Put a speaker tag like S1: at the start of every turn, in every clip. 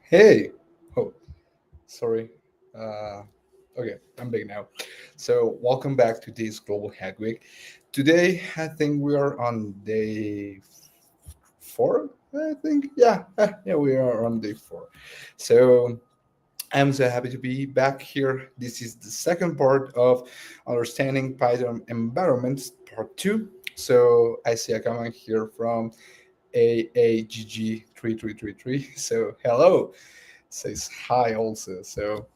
S1: Hey, oh, sorry. Uh, okay, I'm big now. So, welcome back to this Global Hack Week. Today, I think we are on day four. I think, yeah, we are on day four. So, I'm so happy to be back here. This is the second part of understanding Python environments, part two. So, I see a comment here from AAGG3333. So, hello says hi also. So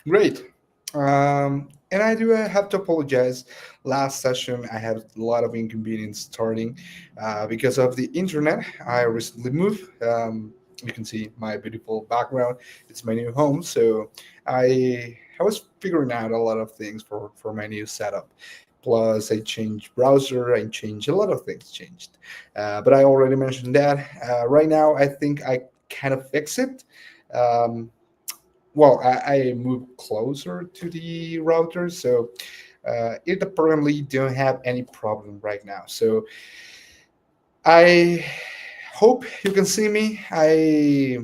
S1: great. And I do have to apologize. Last session, I had a lot of inconvenience starting because of the internet. I recently moved. You can see my beautiful background. It's my new home. So I was figuring out a lot of things for my new setup. Plus, I changed browser. I changed a lot of things. Changed, but I already mentioned that. Right now, I think I kind of fix it. Um, I moved closer to the router, so it apparently don't have any problem right now. So I hope you can see me. I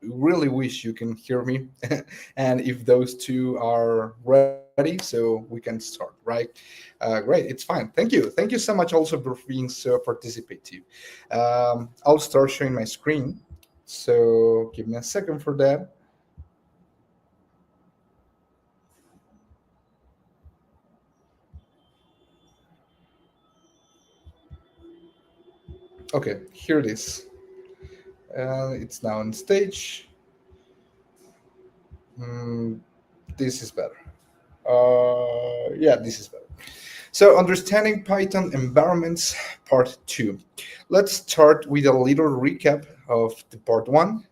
S1: really wish you can hear me, and if those two are ready, so we can start. Right? Great, it's fine. Thank you so much also for being so participative. I'll start showing my screen. So give me a second for that. Okay, here it is. It's now on stage. Mm, this is better. Yeah, this is better. So, understanding Python environments, part two. Let's start with a little recap of the part one.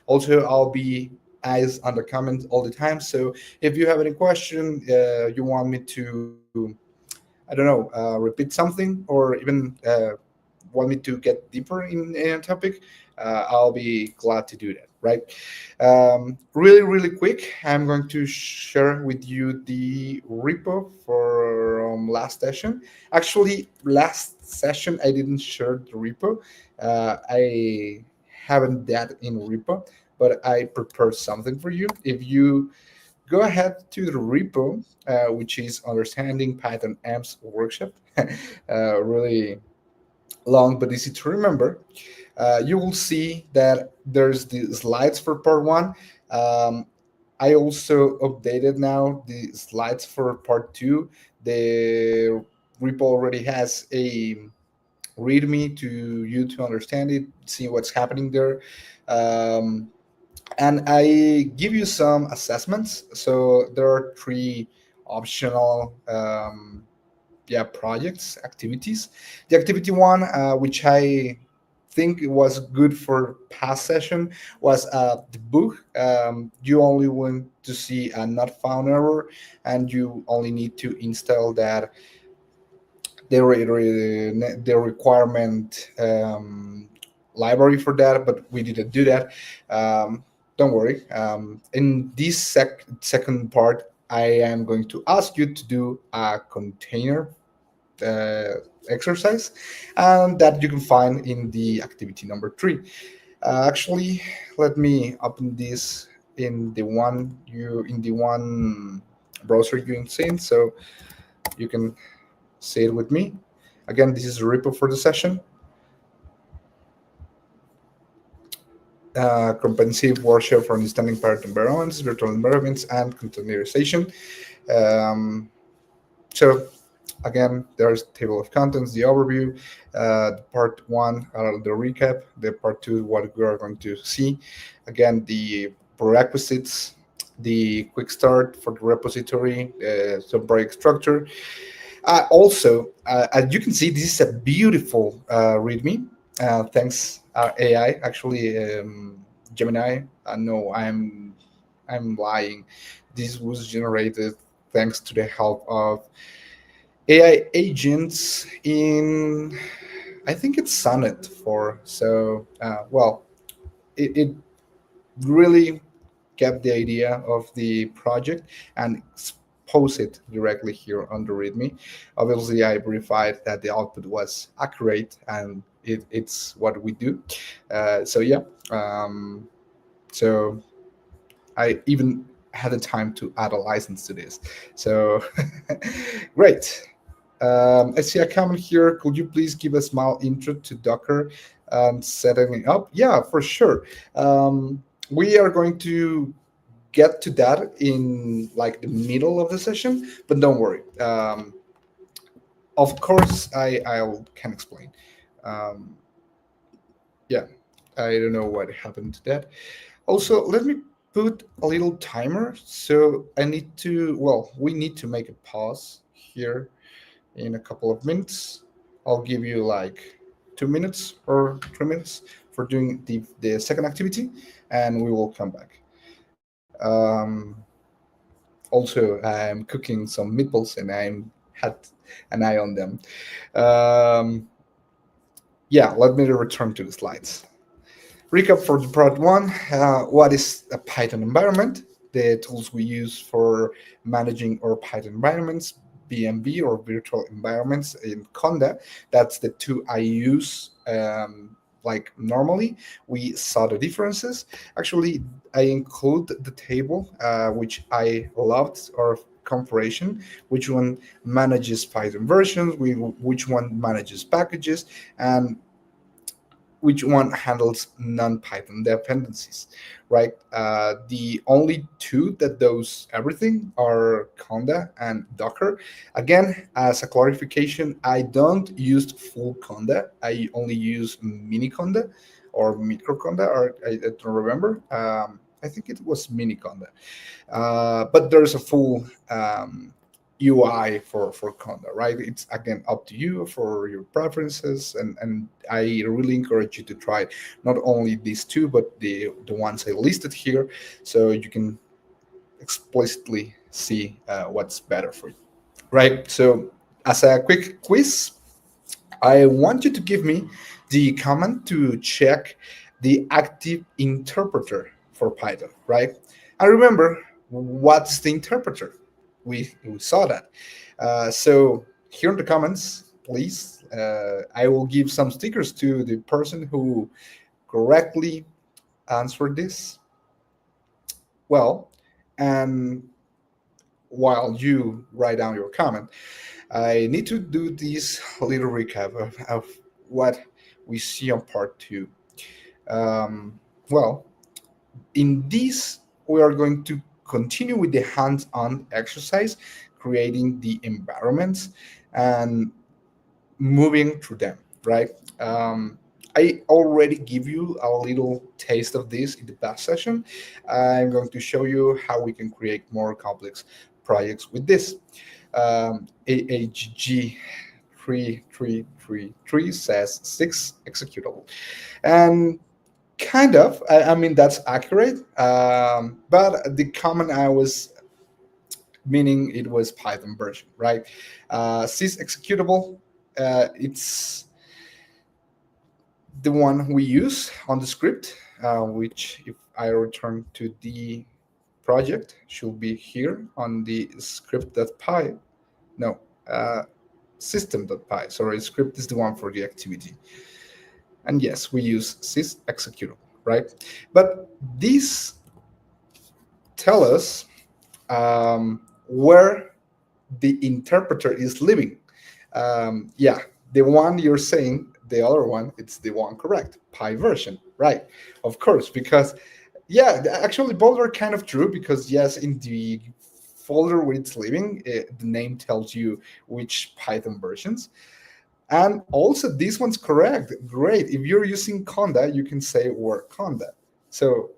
S1: Also, I'll be eyes on the comments all the time. So, if you have any question, you want me to, I don't know, repeat something, or even want me to get deeper in a topic, I'll be glad to do that. Right. Really quick, I'm going to share with you the repo from last session. Actually, last session I didn't share the repo. I haven't that in repo, but I prepared something for you. If you go ahead to the repo, which is Understanding Python AMPS Workshop, really long but easy to remember. You will see that there's the slides for part one. Um, I also updated now the slides for part two. The repo already has a README to you to understand it, see what's happening there. Um, and I give you some assessments. So there are three optional projects activities. The activity one, which I think it was good for past session, was the book. You only want to see a not found error, and you only need to install that the requirement library for that, but we didn't do that. Don't worry. In this second part, I am going to ask you to do a container uh, exercise, and that you can find in the activity number three. Actually, let me open this in the one browser you've seen, so you can see it with me. Again, this is a repo for the session. Comprehensive workshop for understanding parent environments, virtual environments, and containerization. Um, so again, there's table of contents, the overview, the part one, the recap, the part two, what we are going to see. Again, the prerequisites, the quick start for the repository, some project structure. Also, as you can see, this is a beautiful README. Thanks, AI. Actually, Gemini. No, I'm lying. This was generated thanks to the help of AI agents in, I think it's Sonnet 4. So, it really kept the idea of the project and expose it directly here on the README. Obviously, I verified that the output was accurate and it's what we do. So yeah, um, so I even had the time to add a license to this. So great. I see a comment here. Could you please give a small intro to Docker and setting it up? Yeah, for sure. We are going to get to that in like the middle of the session, but don't worry. Of course, I can explain. Um, yeah, I don't know what happened to that. Also, let me put a little timer. So I need to, well, we need to make a pause here in a couple of minutes. I'll give you like 2 minutes or 3 minutes for doing the second activity, and we will come back. Also, I'm cooking some meatballs, and I'm had an eye on them. Um, yeah, let me return to the slides. Recap for the part one. What is a Python environment? The tools we use for managing our Python environments, BMB or virtual environments in Conda. That's the two I use like normally. We saw the differences. Actually, I include the table, which I loved, or comparison, which one manages Python versions, which one manages packages, and which one handles non-Python dependencies, right? The only two that does everything are Conda and Docker. Again, as a clarification, I don't use full Conda. I only use mini Conda or micro Conda, or I don't remember. I think it was mini Conda. But there's a full UI for Conda, right? It's again up to you for your preferences, and I really encourage you to try not only these two, but the ones I listed here, so you can explicitly see what's better for you, right? So, as a quick quiz, I want you to give me the command to check the active interpreter for Python, right? And remember, what's the interpreter? We saw that. So here in the comments, please, I will give some stickers to the person who correctly answered this well. And while you write down your comment, I need to do this little recap of what we see on part two. Well, in this, we are going to continue with the hands on exercise, creating the environments and moving through them, right? I already give you a little taste of this in the past session. I'm going to show you how we can create more complex projects with this. AHG 3333 says 6 executable. And kind of, I mean, that's accurate. But the comment I was meaning it was Python version, right? Sys executable, it's the one we use on the script, which if I return to the project, should be here on the script.py. No, system.py. Sorry, script is the one for the activity. And yes, we use sys executable, right? But these tell us where the interpreter is living. Yeah, the one you're saying, the other one, it's the one correct, Pi version, right? Of course, because yeah, actually both are kind of true because yes, in the folder where it's living, the name tells you which Python versions. And also this one's correct. Great. If you're using Conda, you can say word Conda. So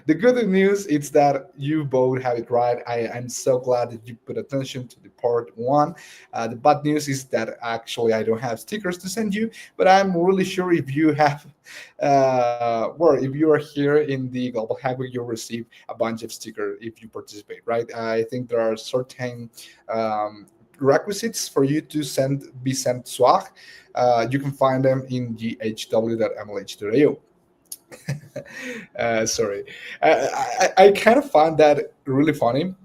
S1: the good news is that you both have it right. I'm so glad that you put attention to the part one. The bad news is that actually I don't have stickers to send you, but I'm really sure if you have, well, if you are here in the Global Hackweek, you'll receive a bunch of stickers if you participate, right? I think there are certain requisites for you to be sent swag. You can find them in GHW.mlh.io. Sorry, I kind of find that really funny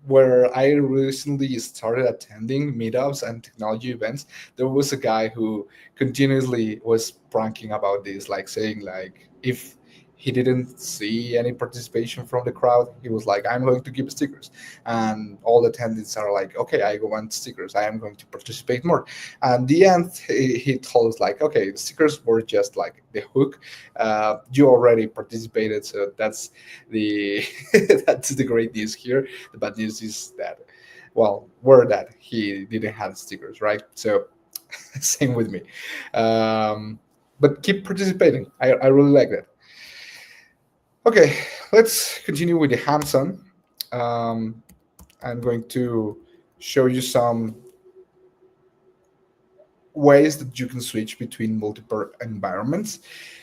S1: where I recently started attending meetups and technology events, there was a guy who continuously was pranking about this, like saying like if he didn't see any participation from the crowd, he was like, "I'm going to give stickers," and all the attendees are like, "Okay, I want stickers. I am going to participate more." And the end, he told us like, "Okay, the stickers were just like the hook. You already participated, so that's the that's the great news here. The bad news is that, well, were that he didn't have stickers, right? So same with me. Um, but keep participating. I really like that. Okay, let's continue with the hands-on. Um, I'm going to show you some ways that you can switch between multiple environments.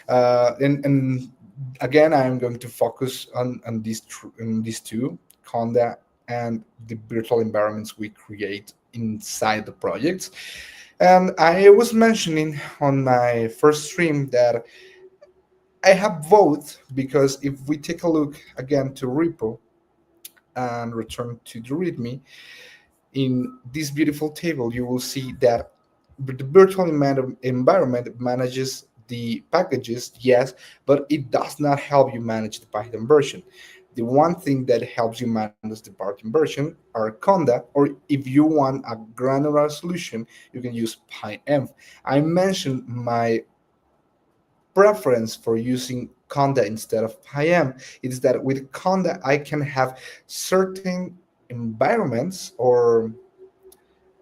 S1: And again, I'm going to focus on these two, Conda and the virtual environments we create inside the projects. And I was mentioning on my first stream that I have both because if we take a look again to repo and return to the README, in this beautiful table, you will see that the virtual environment manages the packages, yes, but it does not help you manage the Python version. The one thing that helps you manage the Python version are Conda, or if you want a granular solution, you can use PyEnv. I mentioned my preference for using Conda instead of PyEnv is that with Conda I can have certain environments or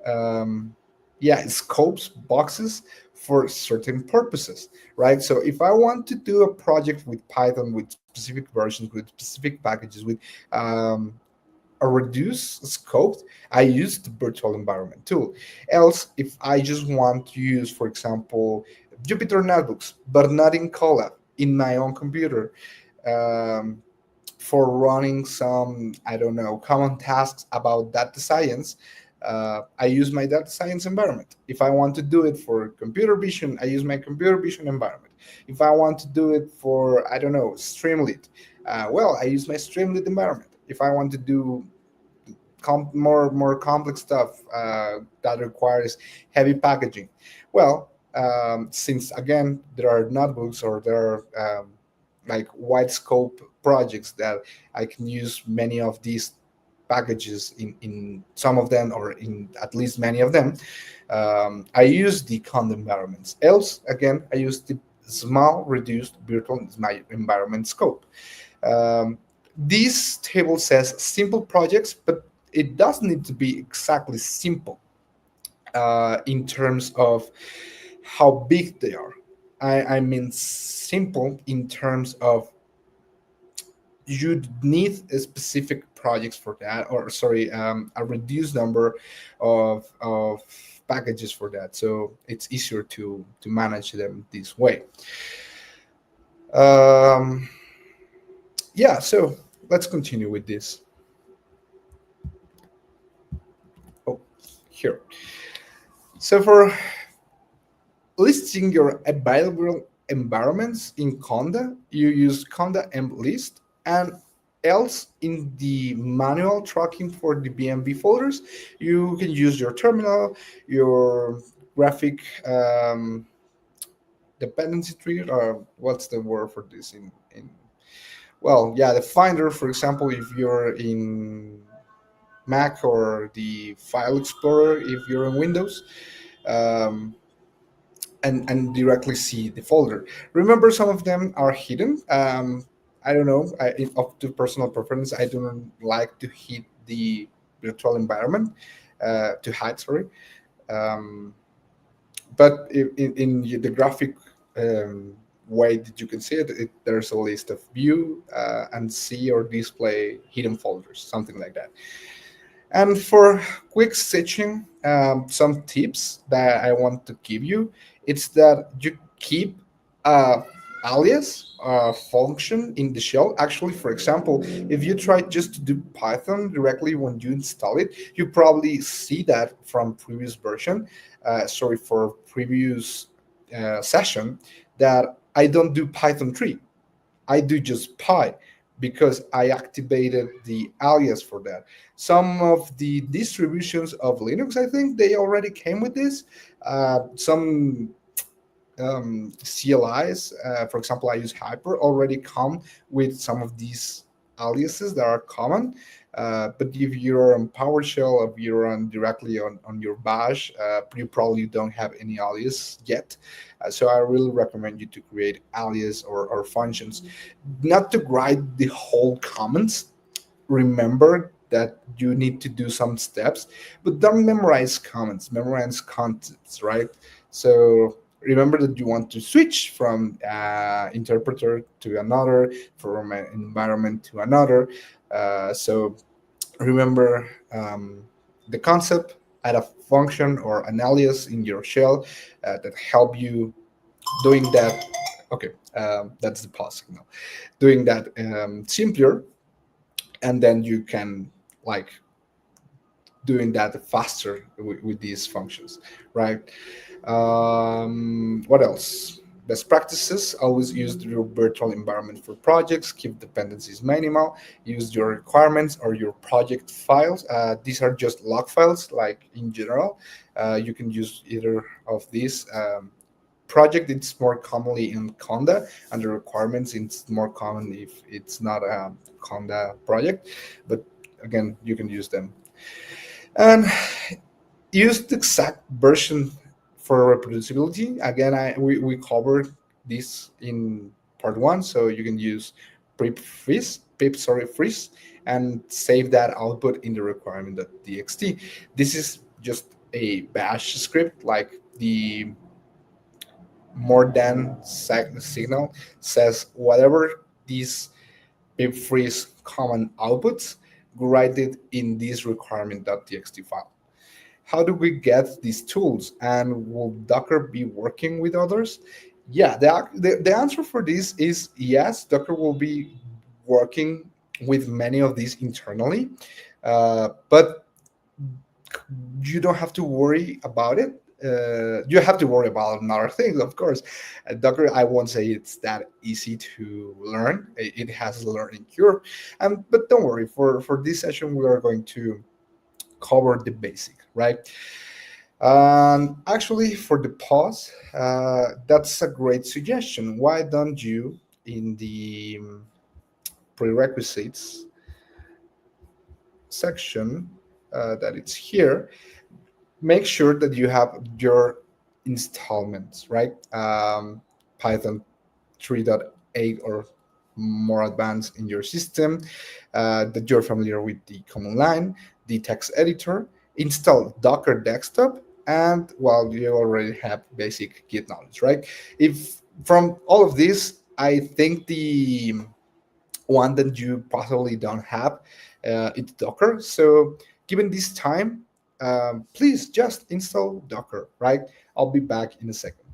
S1: um, yeah, scopes boxes for certain purposes, right? So if I want to do a project with Python with specific versions, with specific packages, with um, a reduced scope, I use the virtual environment tool. Else, if I just want to use, for example, Jupyter notebooks, but not in Colab, in my own computer, um, for running some, I don't know, common tasks about data science, I use my data science environment. If I want to do it for computer vision, I use my computer vision environment. If I want to do it for, I don't know, Streamlit, well, I use my Streamlit environment. If I want to do more complex stuff that requires heavy packaging, well, since again there are notebooks or there are like wide scope projects that I can use many of these packages in some of them or in at least many of them. I use the conda environments. Else, again, I use the small reduced virtual my environment scope. Um, this table says simple projects, but it does need to be exactly simple in terms of how big they are. I mean simple in terms of you need a specific projects for that, or sorry, a reduced number of packages for that, so it's easier to manage them this way. Um, yeah, so let's continue with this. Oh, here. So for listing your available environments in Conda, you use Conda emp list, and else in the manual tracking for the BMV folders, you can use your terminal, your graphic dependency tree, or what's the word for this in well, yeah, the finder, for example, if you're in Mac, or the file explorer if you're in Windows. Um, and directly see the folder. Remember, some of them are hidden. I don't know. Up to personal preference, I don't like to hit the virtual environment to hide. Sorry, um, but in the graphic way that you can see it, there's a list of view and see or display hidden folders, something like that. And for quick stitching, some tips that I want to give you, it's that you keep a alias function in the shell. Actually, for example, if you try just to do Python directly when you install it, you probably see that from previous version, sorry, for previous session, that I don't do Python 3. I do just Py. because I activated the alias for that. Some of the distributions of Linux, I think they already came with this. Some CLIs, for example, I use Hyper, already come with some of these aliases that are common. But if you're on PowerShell, if you're on directly on your Bash, you probably don't have any alias yet. So I really recommend you to create alias or functions, not to write the whole comments. Remember that you need to do some steps, but don't memorize comments, memorize concepts, right? So remember that you want to switch from interpreter to another, from an environment to another. So remember the concept, add a function or an alias in your shell that help you doing that. Okay, that's the pause signal. Doing that simpler, and then you can like doing that faster with these functions, right? What else? Best practices: always use your virtual environment for projects. Keep dependencies minimal. Use your requirements or your project files. These are just log files, like in general. You can use either of these. Project, it's more commonly in Conda, and the requirements, it's more common if it's not a Conda project. But again, you can use them. And use the exact version for reproducibility. Again, we covered this in part one, so you can use pip freeze, and save that output in the requirement.txt. This is just a bash script, like the more than signal says whatever these pip freeze common outputs, write it in this requirement.txt file. How do we get these tools, and will Docker be working with others? Yeah, the answer for this is yes. Docker will be working with many of these internally, but you don't have to worry about it. You have to worry about another things, of course. Docker, I won't say it's that easy to learn. It has a learning curve, but don't worry. For this session, we are going to cover the basic, right? Actually, for the pause, that's a great suggestion. Why don't you, in the prerequisites section that it's here, make sure that you have your installments, right? Python 3.8 or more advanced in your system, that you're familiar with the command line, the text editor, install Docker Desktop, and well, you already have basic Git knowledge, right? If from all of this, I think the one that you possibly don't have, it's Docker. So given this time, please just install Docker, right? I'll be back in a second.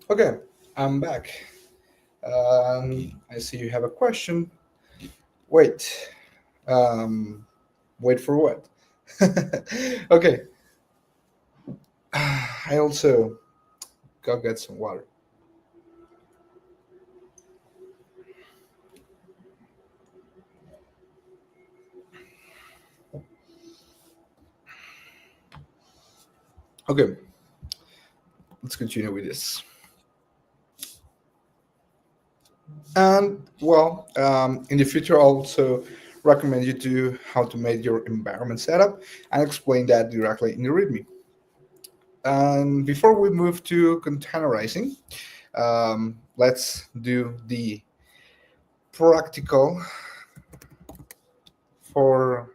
S1: Okay, I'm back. I see you have a question. Wait, um, wait for what? Okay, I also go get some water. Okay, let's continue with this. And well, in the future, I'll also recommend you to how to make your environment setup and explain that directly in the README. And before we move to containerizing, let's do the practical for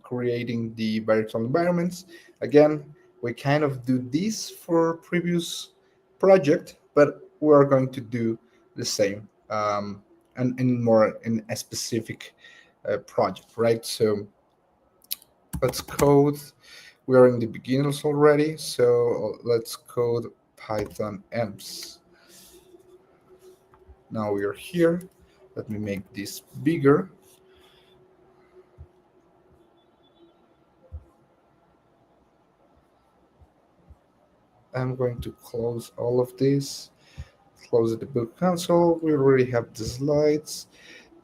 S1: creating the virtual environments. Again, we kind of do this for previous project, but we're going to do the same and in more in a specific project, right? So let's code. We are in the beginners already, so let's code Python emps. Now we are here. Let me make this bigger. I'm going to close all of this, close the book console. We already have the slides,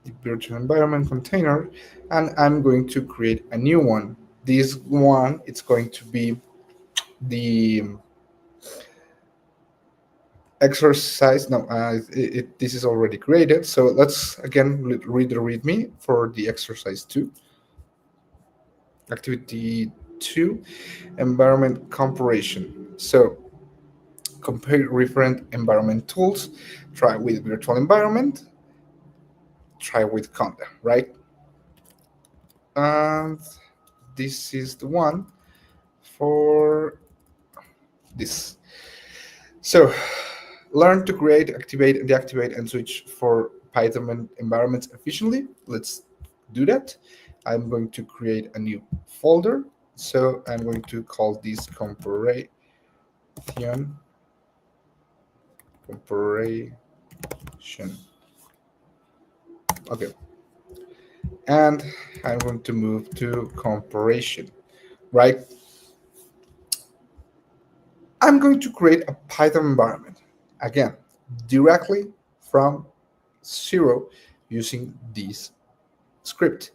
S1: the virtual environment container, and I'm going to create a new one. This one, it's going to be the exercise. No, this is already created. So let's again read the README for the exercise 2. Activity 2, environment comparison. So compare different environment tools, try with virtual environment, try with Conda, right? And this is the one for this. So learn to create, activate, deactivate, and switch for Python environments efficiently. Let's do that. I'm going to create a new folder. So I'm going to call this comparison. Okay. And I'm going to move to comparison, right? I'm going to create a Python environment, again, directly from zero using this script.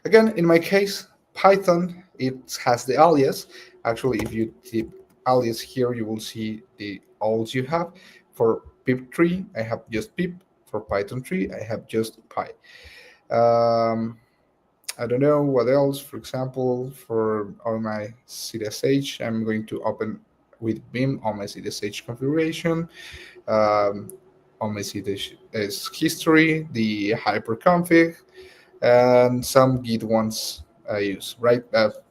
S1: Again, in my case, Python, it has the alias. Actually, if you type alias here, you will see the alls you have. For pip3, I have just pip. For Python 3, I have just py. Um, I don't know what else. For example, for on my CSH, I'm going to open with Vim on my CSH configuration. Um, on my CSH is history, the hyperconfig, and some Git ones I use, right? But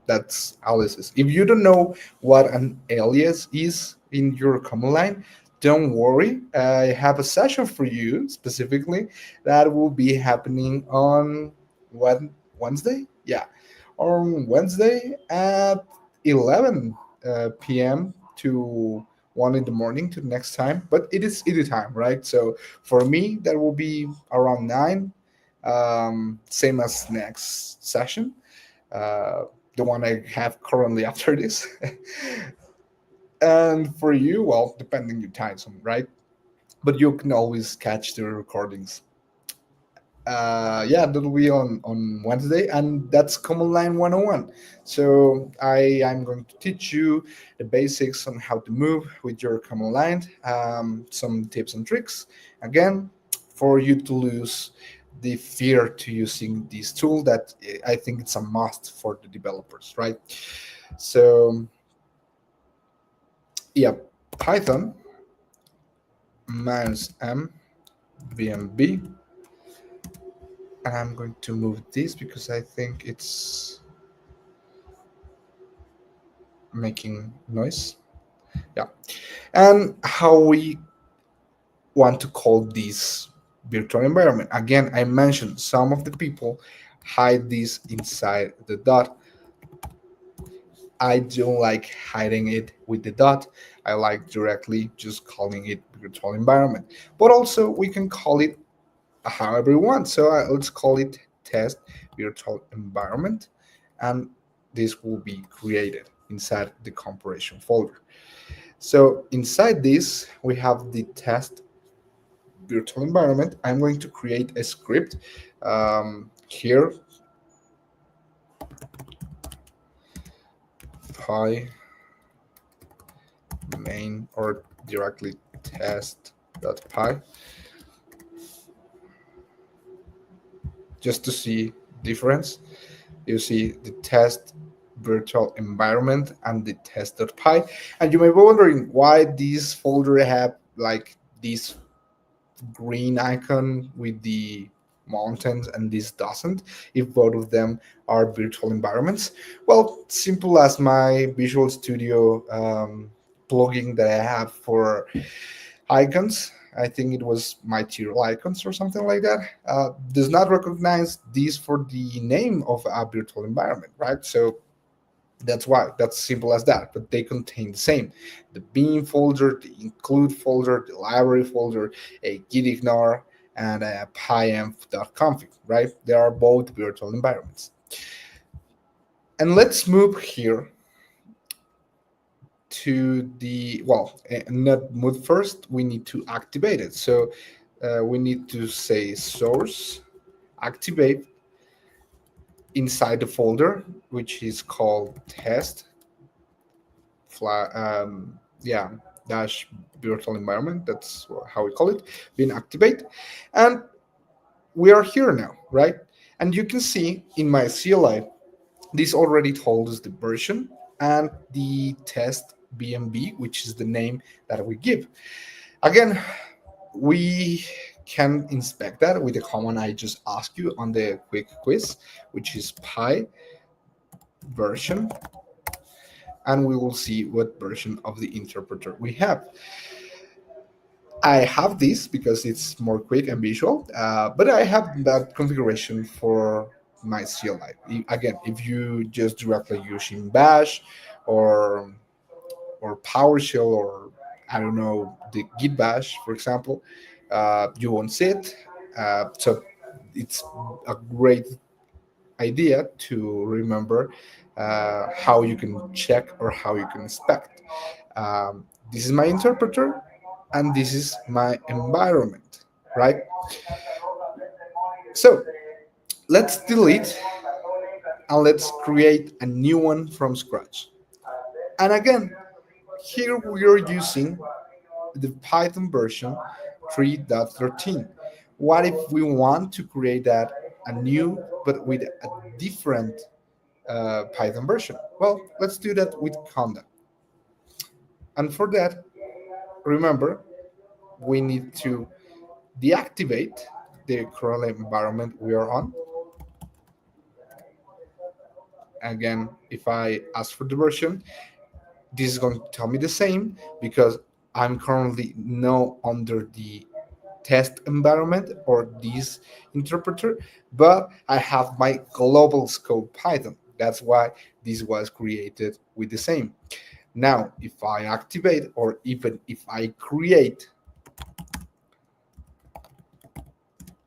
S1: that's aliases. If you don't know what an alias is in your command line, don't worry. I have a session for you specifically that will be happening on what Wednesday? Yeah, on Wednesday at 11 p.m. to 1 in the morning to the next time. But it is any time, right? So for me, that will be around 9, same as next session, uh, the one I have currently after this. And for you, well, depending your time zone, right? But you can always catch the recordings. Yeah, that'll be on Wednesday, and that's Command Line 101. So I'm going to teach you the basics on how to move with your command line, some tips and tricks. Again, for you to lose the fear to using this tool that I think it's a must for the developers, right? So yeah, Python minus m vmb, and I'm going to move this because I think it's making noise. Yeah. And how we want to call this virtual environment. Again, I mentioned some of the people hide this inside the dot. I don't like hiding it with the dot. I like directly just calling it virtual environment. But also we can call it however you want. So let's call it test virtual environment, and this will be created inside the comparison folder. So inside this, we have the test virtual environment. I'm going to create a script here, py main or directly test.py, just to see difference. You see the test virtual environment and the test.py. And you may be wondering why this folder have like this green icon with the mountains and this doesn't, if both of them are virtual environments. Well, simple as my Visual Studio plugin that I have for icons. I think it was my tier icons or something like that. Does not recognize these for the name of a virtual environment, right? So that's why, that's simple as that. But they contain the same: the bean folder, the include folder, the library folder, a git ignore, and a pyenv.config, right? They are both virtual environments. And let's move here to the, well, not move first, we need to activate it. So we need to say source activate inside the folder, which is called test yeah, dash virtual environment. That's how we call it, being activate. And we are here now, right? And you can see in my CLI, this already told us the version and the test BMB, which is the name that we give. Again, we can inspect that with the command I just asked you on the quick quiz, which is py version, and we will see what version of the interpreter we have. I have this because it's more quick and visual, but I have that configuration for my CLI. Again, if you just directly using Bash or PowerShell, or I don't know, the Git Bash, for example, you won't see it. So it's a great idea to remember how you can check or how you can inspect. This is my interpreter, and this is my environment, right? So let's delete and let's create a new one from scratch. And again, here we are using the Python version 3.13. What if we want to create that a new but with a different Python version? Well, let's do that with Conda. And for that, remember, we need to deactivate the current environment we are on. Again, if I ask for the version, this is going to tell me the same because I'm currently now under the test environment or this interpreter, but I have my global scope Python. That's why this was created with the same. Now, if I activate or even if I create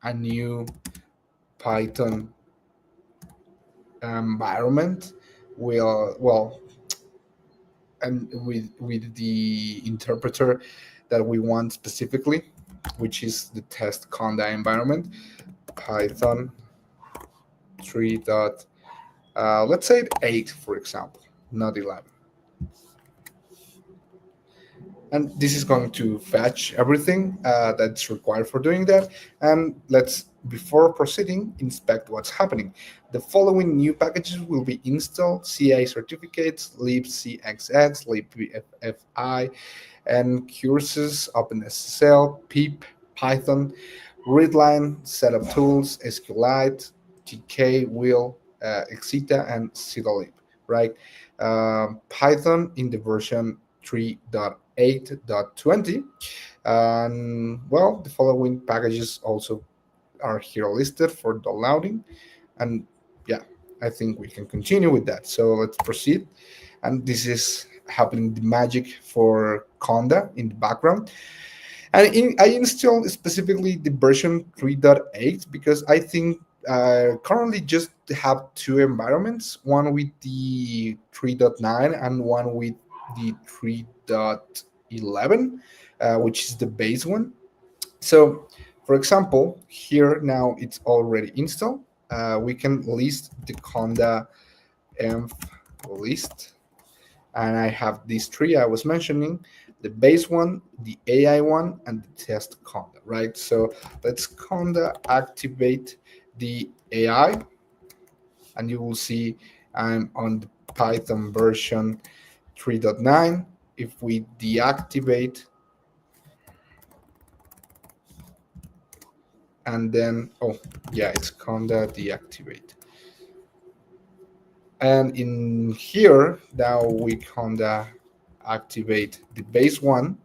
S1: a new Python environment, well, and with the interpreter that we want specifically, which is the test conda environment, Python 3 dot, let's say 8, for example, not 11. And this is going to fetch everything that's required for doing that. And let's, before proceeding, inspect what's happening. The following new packages will be installed: CI certificates, libcxx, libffi, and courses, OpenSSL, PEEP, Python, readline, setup tools, SQLite, TK, Will, Exita, and Sidolib, right? Python in the version 3.8.20. And well, the following packages also are here listed for downloading. And yeah, I think we can continue with that. So let's proceed. and this is happening the magic for Conda in the background. And I installed specifically the version 3.8 because I think currently just have two environments, one with the 3.9 and one with the 3.11, which is the base one. So, for example, here now it's already installed. We can list the conda env list, and I have these three I was mentioning: the base one, the AI one, and the test conda. Right. So let's conda activate the AI, and you will see I'm on the Python version 3.9. If we deactivate and then, oh yeah, it's conda deactivate, and in here now we conda activate the base one,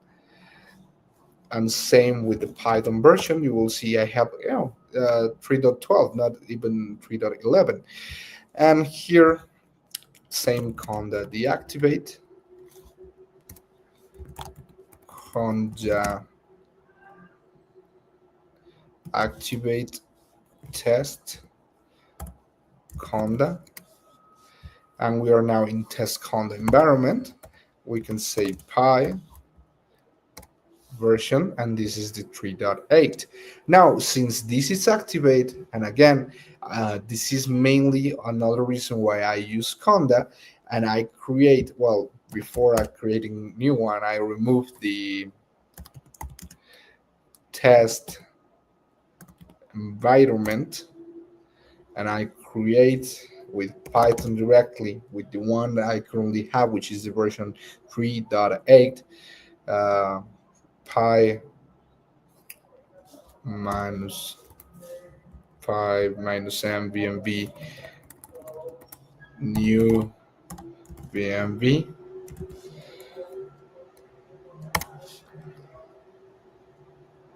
S1: and same with the Python version. You will see I have 3.12, not even 3.11, and here same conda deactivate, conda activate test conda, and we are now in test conda environment. We can say pi version, and this is the 3.8. Now, since this is activate, and again, this is mainly another reason why I use conda, and I create, well, before I creating new one, I remove the test environment, and I create with Python directly with the one that I currently have, which is the version 3.8, uh, pi minus 5 minus m vmv new vmv.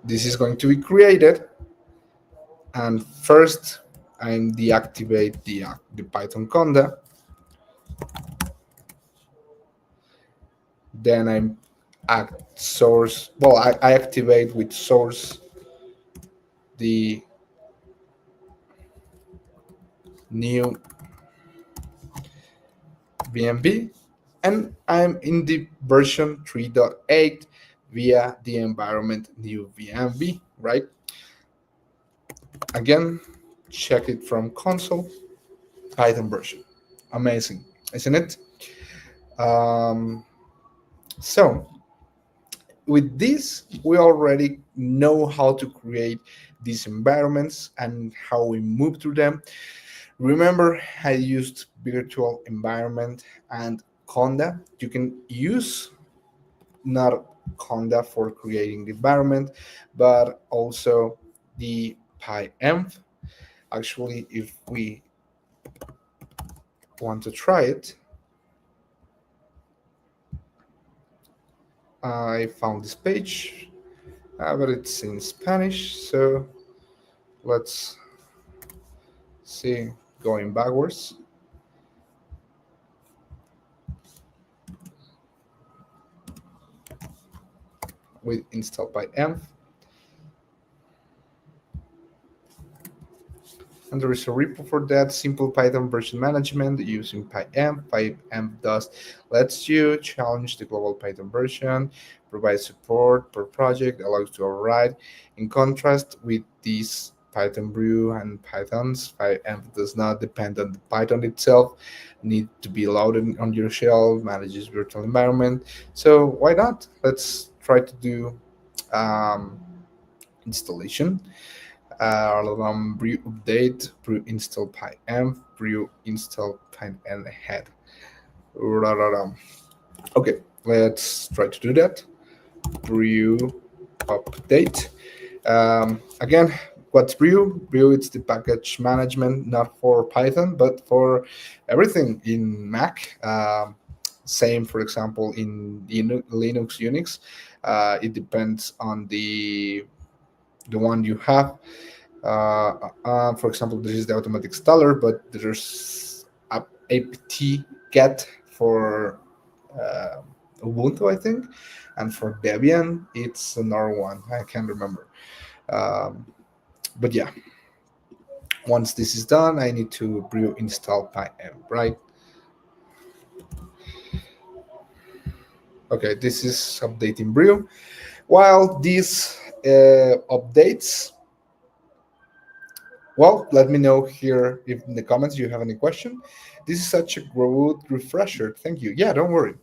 S1: This is going to be created, and first I'm deactivate the Python conda, then I'm act source, well, I activate with source the new vmv, and I'm in the version 3.8 via the environment new vmv, right? Again, check it from console, Python version. Amazing, isn't it? Um, so with this, we already know how to create these environments and how we move through them. Remember, I used virtual environment and Conda. You can use not Conda for creating the environment, but also the PyEnv. Actually, if we want to try it, I found this page, but it's in Spanish, so let's see, going backwards. We install PyEnv, and there is a repo for that, simple Python version management using PyEnv. PyEnv does lets you challenge the global Python version, provide support per project, allows to override. In contrast with these Python Brew and Pythons, PyEnv does not depend on the Python itself, need to be loaded on your shell, manages virtual environment. So why not? Let's try to do installation. Brew update, brew install pyenv, brew install pyenv head. Okay, let's try to do that. Brew update. Again, what's brew? Brew it's the package management, not for Python, but for everything in Mac. Same, for example, in Linux, Unix. It depends on the one you have. For example, this is the automatic installer, but there's apt get for uh, Ubuntu, I think, and for Debian, it's another one. I can't remember. Um, but yeah, once this is done, I need to brew install pym, right? Okay, this is updating brew. While this updates, well, let me know here if in the comments you have any question. This is such a good refresher. Thank you. Yeah, don't worry.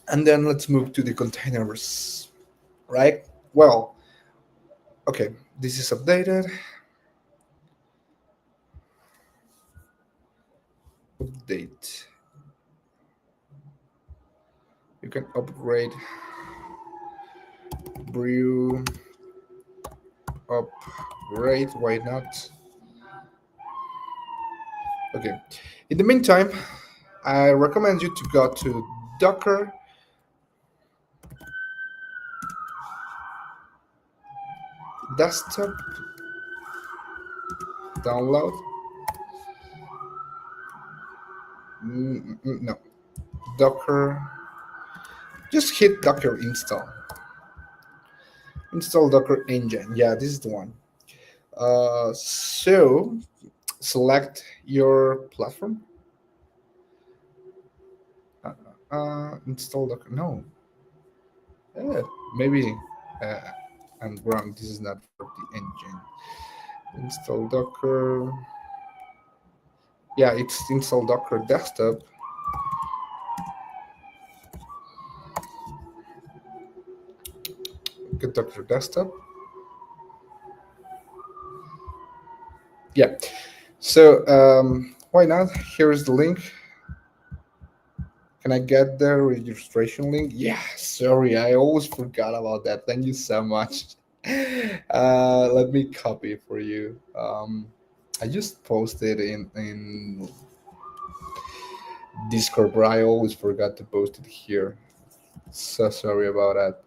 S1: And then let's move to the containers, right? Well, okay, this is updated. Update. You can upgrade brew upgrade. Why not? Okay. In the meantime, I recommend you to go to Docker desktop, download. No, Docker. Just hit Docker install. Install Docker engine. Yeah, this is the one. So select your platform. Uh, Install Docker. No, maybe uh, I'm wrong. This is not for the engine. Install Docker. Yeah, it's install Docker desktop. Get Docker desktop. Yeah. So why not? Here's the link. Can I get the registration link? Yeah, sorry, I always forgot about that. Thank you so much. Let me copy it for you. I just posted in Discord, but I always forgot to post it here. So sorry about that.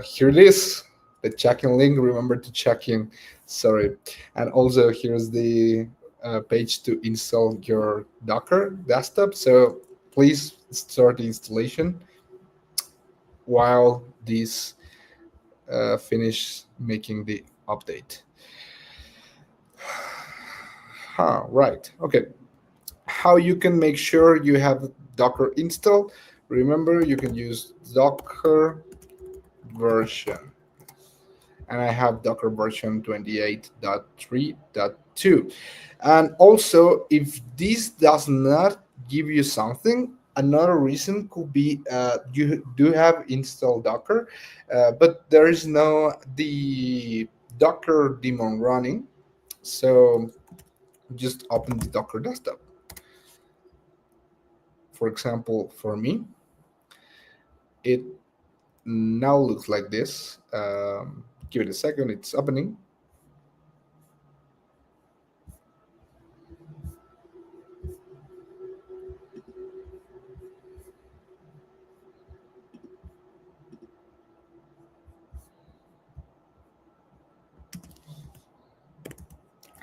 S1: Here it is, the check-in link. Remember to check in. Sorry, and also here's the page to install your Docker desktop. So please start the installation while this finish making the update. Right. Okay. How you can make sure you have Docker installed? Remember, you can use Docker version, and I have Docker version 28.3.2. And also, if this does not give you something, another reason could be you do have installed Docker, but there is no the Docker daemon running. So just open the Docker desktop. For example, for me, it now looks like this. Give it a second, it's opening.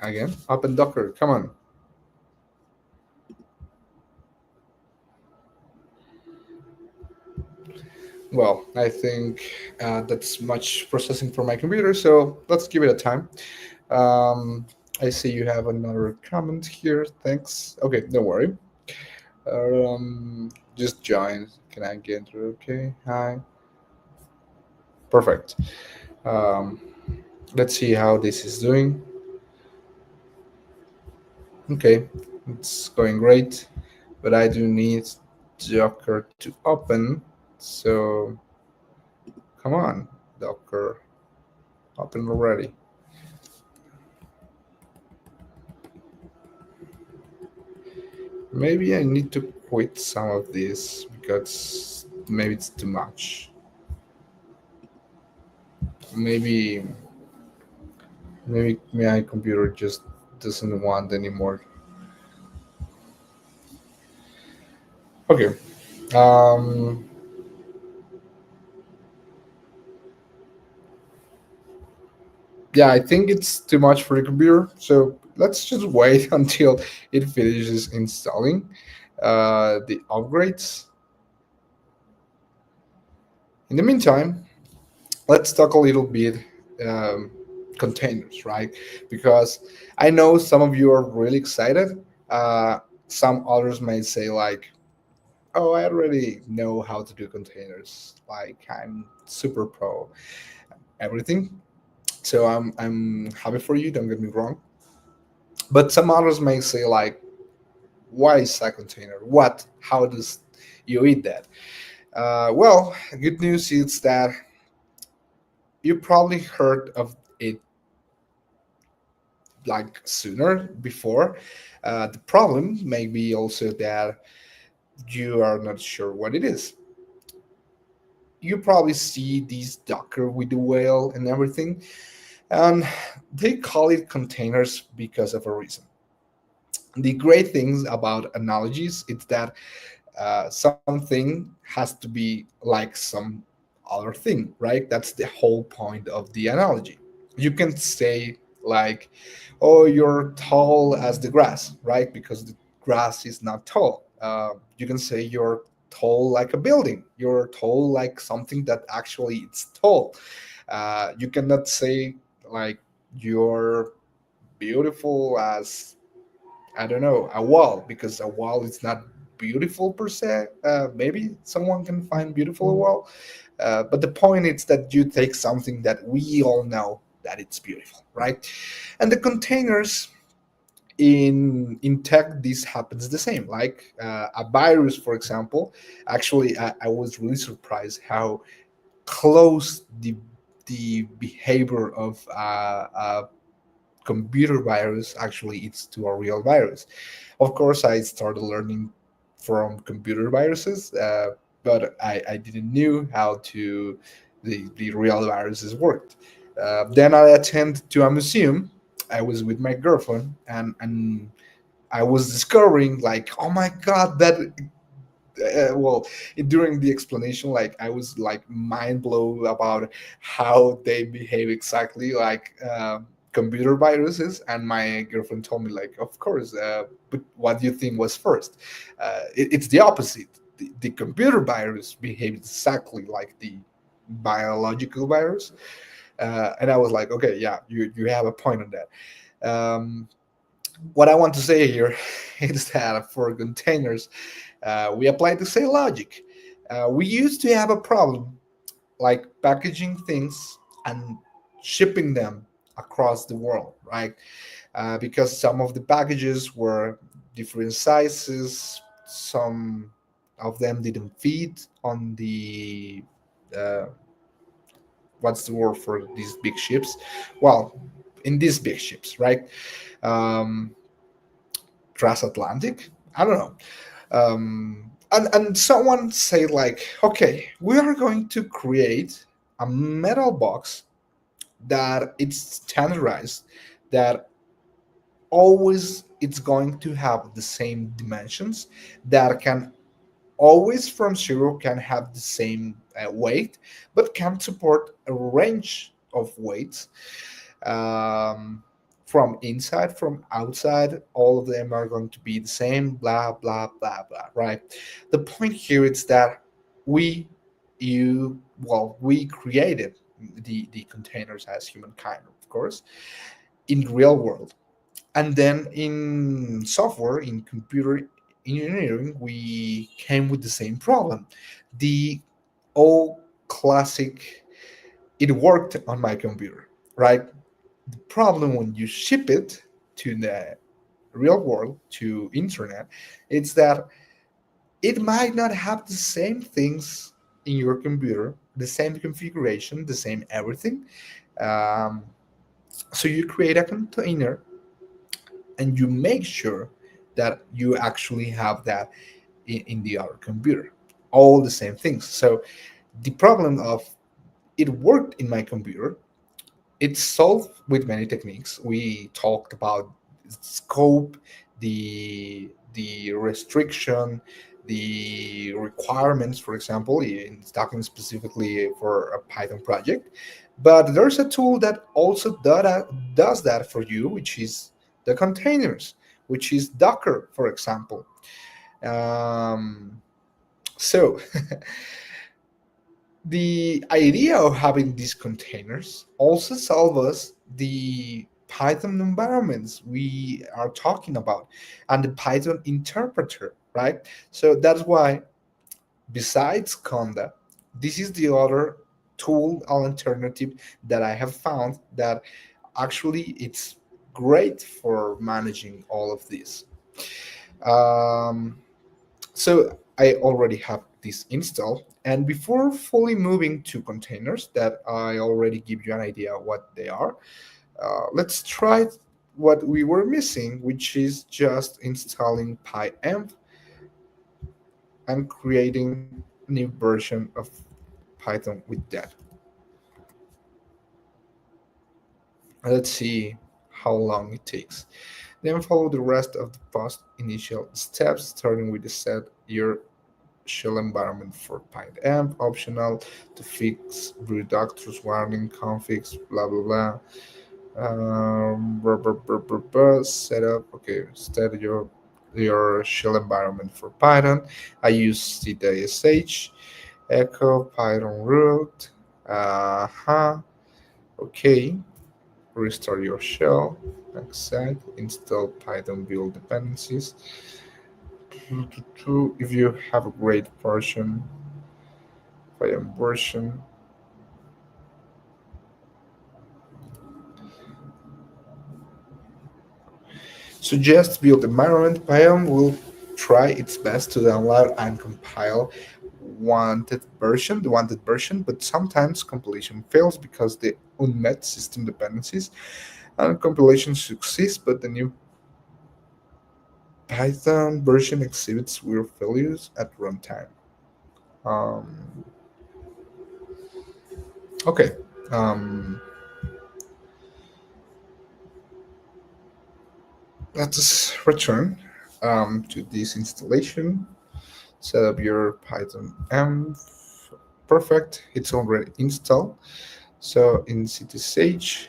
S1: Again, open Docker, come on. Well, I think that's much processing for my computer, so let's give it a time. Um, I see you have another comment here. Thanks. Okay, don't worry. Just join. Can I get through? Okay. Hi. Perfect. Um, let's see how this is doing. Okay, it's going great, but I do need Docker to open. So come on, Docker, open already. Maybe I need to quit some of this because maybe it's too much. Maybe my computer just doesn't want anymore. Okay. Um, Yeah, I think it's too much for the computer. So let's just wait until it finishes installing the upgrades. In the meantime, let's talk a little bit um, containers, right? Because I know some of you are really excited. Uh, some others may say like, "Oh, I already know how to do containers. Like I'm super pro everything." So I'm happy for you. Don't get me wrong. But some others may say like, "Why is a container? What? How does you eat that?" Well, good news is that you probably heard of it like sooner before. The problem may be also that you are not sure what it is. You probably see these Docker with the whale and everything, and they call it containers because of a reason. The great things about analogies is that something has to be like some other thing, right? That's the whole point of the analogy. You can say like, "Oh, you're tall as the grass," right? Because the grass is not tall. You can say you're tall like a building. You're tall like something that actually it's tall. You cannot say like you're beautiful as, I don't know, a wall, because a wall is not beautiful per se. Maybe someone can find beautiful a wall, but the point is that you take something that we all know that it's beautiful, right? And the containers in tech, this happens the same. Like a virus, for example. Actually, I was really surprised how close the behavior of a computer virus actually is to a real virus. Of course, I started learning from computer viruses, but I didn't knew how to the real viruses worked. Then I attended to a museum. I was with my girlfriend, and I was discovering like, oh my god, that well, during the explanation, like I was like mind blown about how they behave exactly like computer viruses. And my girlfriend told me like, of course, but what do you think was first? It's the opposite. The computer virus behaves exactly like the biological virus. And I was like, okay, yeah, you have a point on that. What I want to say here is that for containers, we apply the same logic. We used to have a problem like packaging things and shipping them across the world, right? Because some of the packages were different sizes, some of them didn't fit on the uh, what's the word for these big ships? Well, in these big ships, right? Um, Transatlantic. I don't know. And someone say like, okay, we are going to create a metal box that it's standardized, that always it's going to have the same dimensions, that can always from zero can have the same weight, but can support a range of weights, um, from inside, from outside. All of them are going to be the same, blah blah blah blah, right? The point here is that we you well, we created the containers as humankind, of course, in real world. And then in software, in computer engineering, we came with the same problem. The old classic, it worked on my computer, right? The problem when you ship it to the real world, to internet, it's that it might not have the same things in your computer, the same configuration, the same everything. um, so you create a container and you make sure that you actually have that in the other computer, all the same things. So the problem of it worked in my computer, it's solved with many techniques. We talked about scope, the restriction, the requirements, for example, in talking specifically for a Python project. But there's a tool that also does that for you, which is the containers, which is Docker, for example. Um, so the idea of having these containers also solve us the Python environments we are talking about and the Python interpreter, right? So that's why, besides Conda, this is the other tool alternative that I have found that actually it's great for managing all of this. Um, so I already have this installed. And before fully moving to containers, that I already give you an idea what they are, let's try what we were missing, which is just installing pyenv and creating a new version of Python with that. Let's see how long it takes. Then follow the rest of the post initial steps, starting with the set your shell environment for pyenv, optional to fix reductors, warning, configs, blah blah blah. Setup. Okay, set your shell environment for Python. I use cdsh, echo Python root. Okay, restart your shell. Accept. Install Python build dependencies. If you have a great version, Python version, suggest build environment. Python will try its best to download and compile the wanted version, but sometimes compilation fails because the unmet system dependencies and compilation succeeds, but the new Python version exhibits weird failures at runtime. Um, okay. Um, let's return to this installation. Set up your Python env. Perfect. It's already installed. So in ctsh,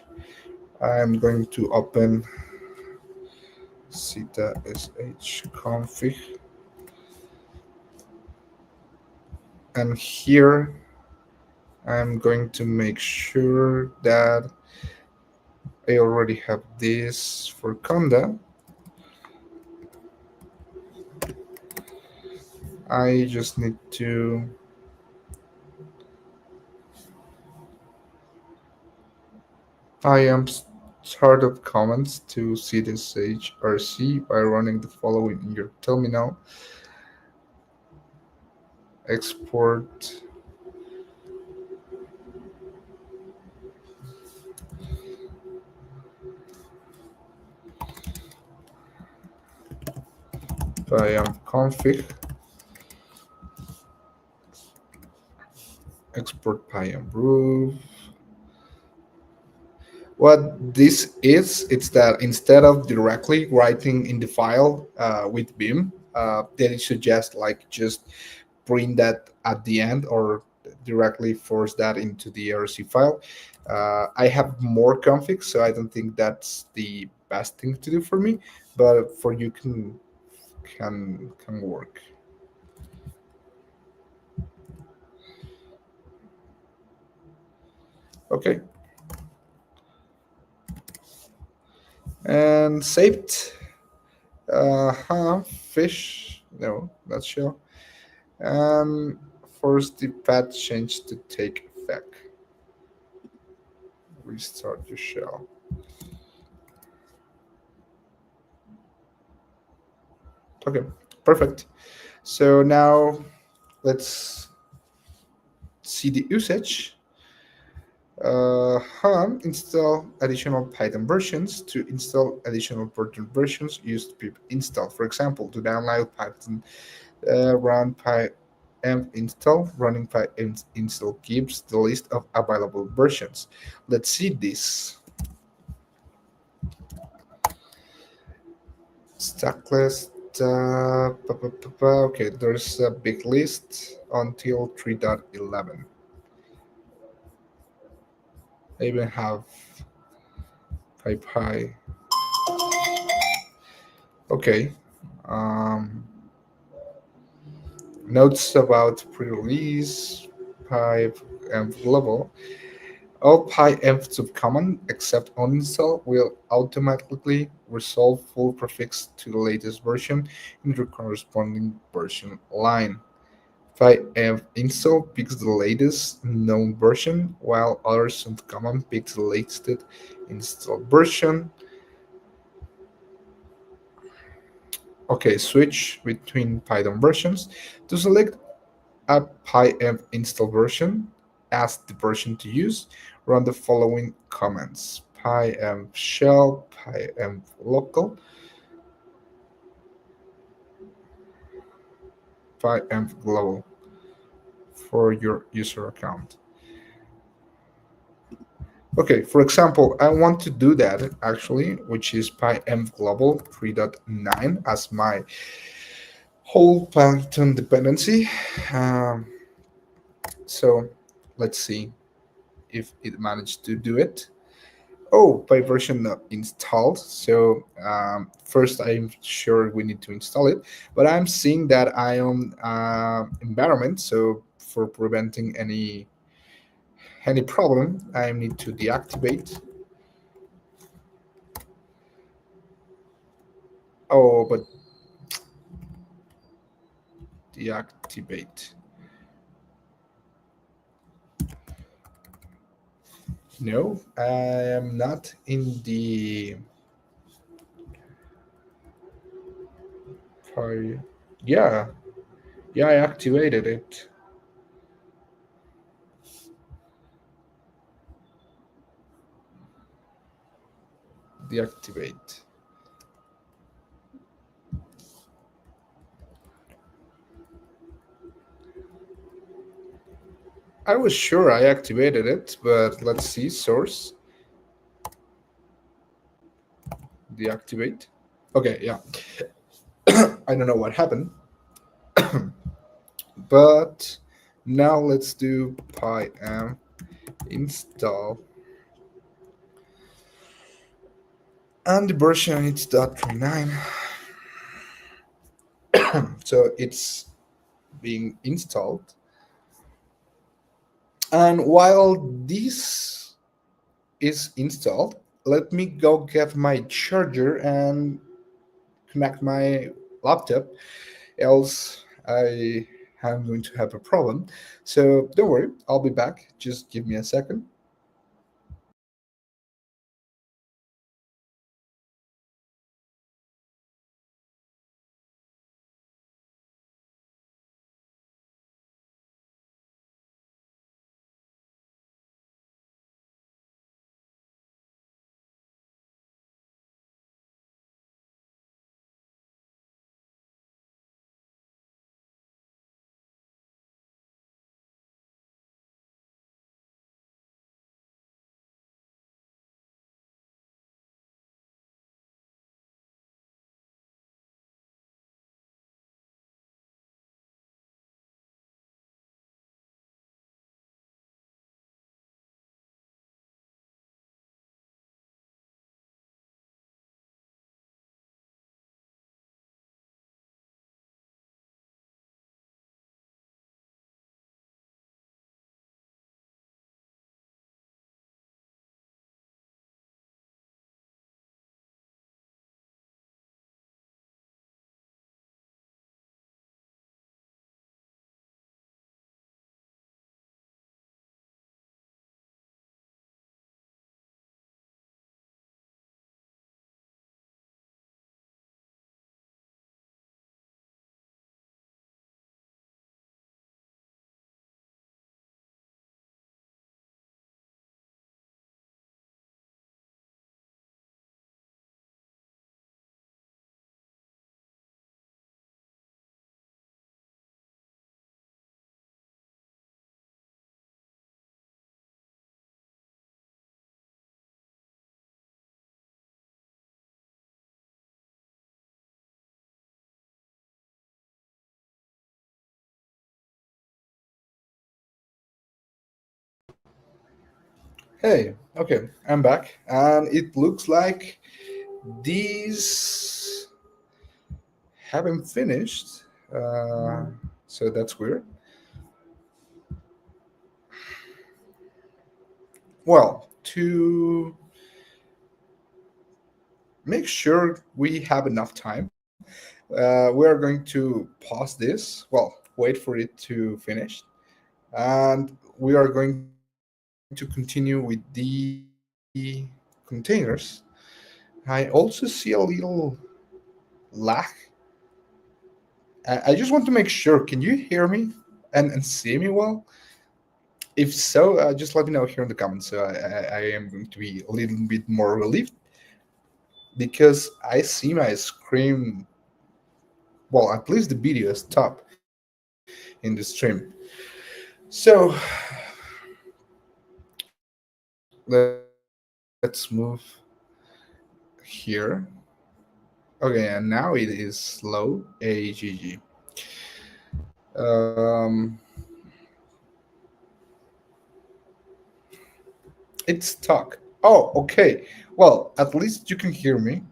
S1: I'm going to open ctsh config, and here I'm going to make sure that I already have this for Conda. I just need to I am startup commands to ctsh-rc by running the following in your terminal. Export config, export root. What this is, it's that instead of directly writing in the file with Vim, then it should just print that at the end or directly force that into the RC file. I have more configs, so I don't think that's the best thing to do for me, but for you can work. Okay, and saved. Fish. No, not sure. And force the path change to take effect. Restart your shell. Okay, perfect. So now let's see the usage. Install additional Python versions. To install additional Python versions, use pip install. For example, to download Python, run pyenv install. Running pyenv install gives the list of available versions. Let's see this. Stack list. Okay, there's a big list until 3.11. I even have PyPy. Okay. Um, Notes about pre-release, pipe env level. All PyEnv subcommand except uninstall will automatically resolve full prefix to the latest version in the corresponding version line. PyEnv install picks the latest known version, while other subcommand picks the latest installed version. Okay, switch between Python versions. To select a pyenv install version as the version to use, run the following commands: pyenv shell, pyenv local, pyenv global for your user account. Okay, for example, I want to do that actually, which is pyenv global 3.9 as my whole Python dependency. Um, so let's see if it managed to do it. Oh, by version not installed. So first, I'm sure we need to install it, but I'm seeing that I am environment. So for preventing any problem, I need to deactivate. Oh, but deactivate. No, I am not in the file. Yeah, yeah, I activated it. Deactivate. I was sure I activated it, but let's see. Source deactivate. Okay, yeah. I don't know what happened, but now let's do pym install, and the version is .39. So it's being installed. And while this is installed, let me go get my charger and connect my laptop, else I am going to have a problem. So don't worry, I'll be back. Just give me a second. Hey, okay, I'm back, and it looks like these haven't finished. Uh, so that's weird. Well, to make sure we have enough time, we are going to pause this. Well, wait for it to finish, and we are going to continue with the containers. I also see a little lag. I just want to make sure. Can you hear me and see me well? If so, just let me know here in the comments. So I am going to be a little bit more relieved because I see my screen. Well, at least the video is top in the stream. So let's move here. Okay, and now it is slow. AGG. Um, it's stuck. Oh, okay. Well, at least you can hear me.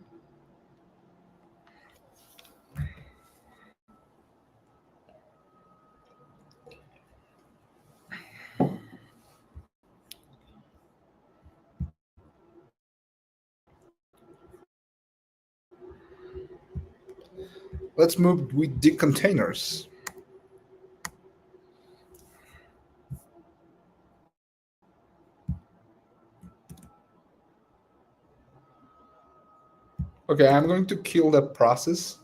S1: Let's move with the containers. Okay, I'm going to kill that process.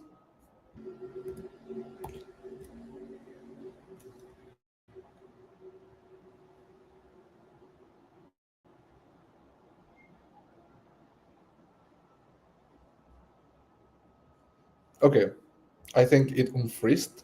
S1: Okay, I think it unfreezed.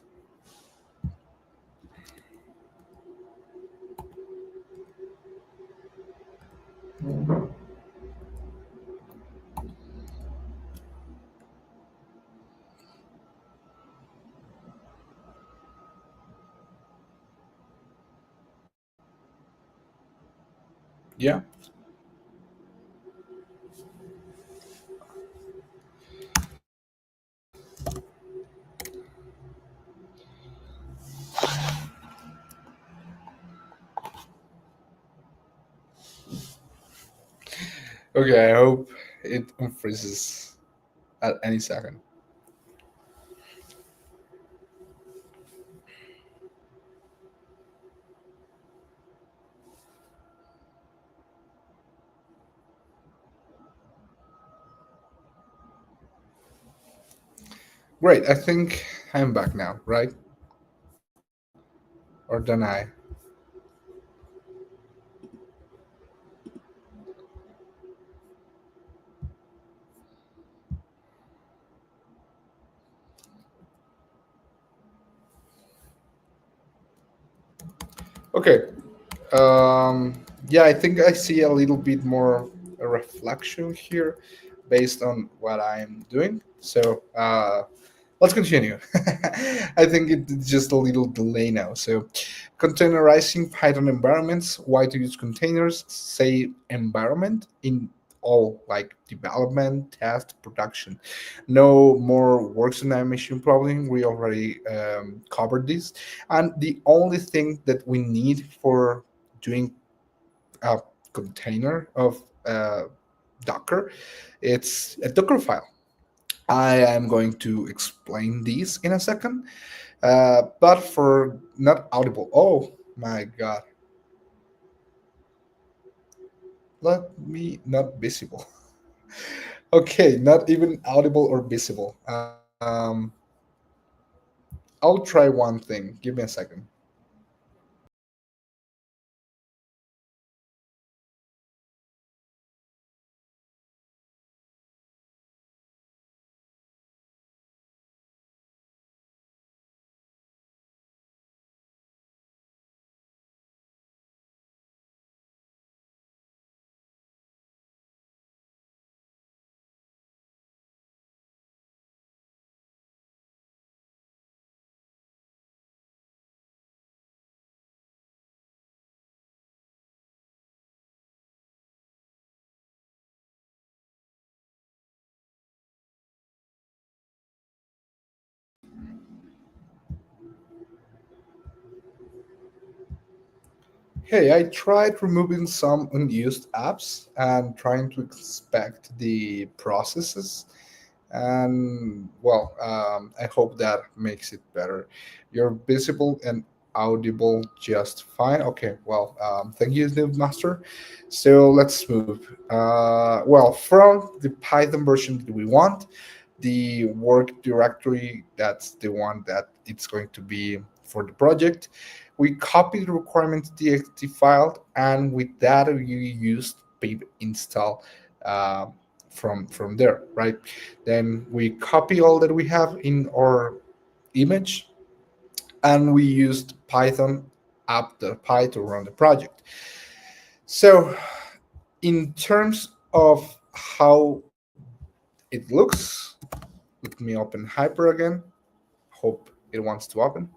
S1: Yeah. Okay, I hope it unfreezes at any second. Great, I think I'm back now, right? Or don't I? Okay. Yeah, I think I see a little bit more a reflection here based on what I'm doing. So let's continue. I think it's just a little delay now. So, containerizing Python environments. Why to use containers? Say environment in all like development, test, production. No more works on that machine problem. We already covered this, and the only thing that we need for doing a container of Docker, it's a Docker file. I am going to explain these in a second, but for not audible. Oh my god, let me not visible. Okay, not even audible or visible. I'll try one thing. Give me a second. Hey, I tried removing some unused apps and trying to inspect the processes. And well, I hope that makes it better. You're visible and audible just fine. Okay, well, thank you, Noob Master. So let's move. Well, from the Python version that we want, the work directory, that's the one that it's going to be for the project. We copy the requirements.txt file, and with that, we used pip install uh, from there, right? Then we copy all that we have in our image, and we used Python app.py to run the project. So, in terms of how it looks, let me open Hyper again. Hope it wants to open.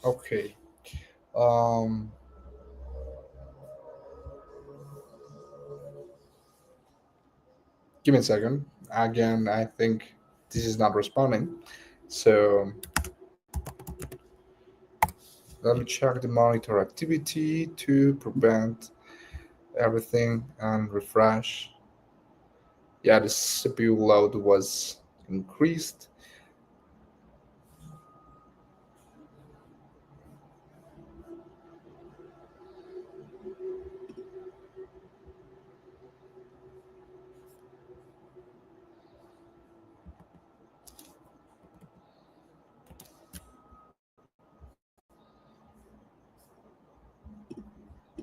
S1: Okay. Um, Give me a second. Again, I think this is not responding. So let me check the monitor activity to prevent everything and refresh. Yeah, the CPU load was increased.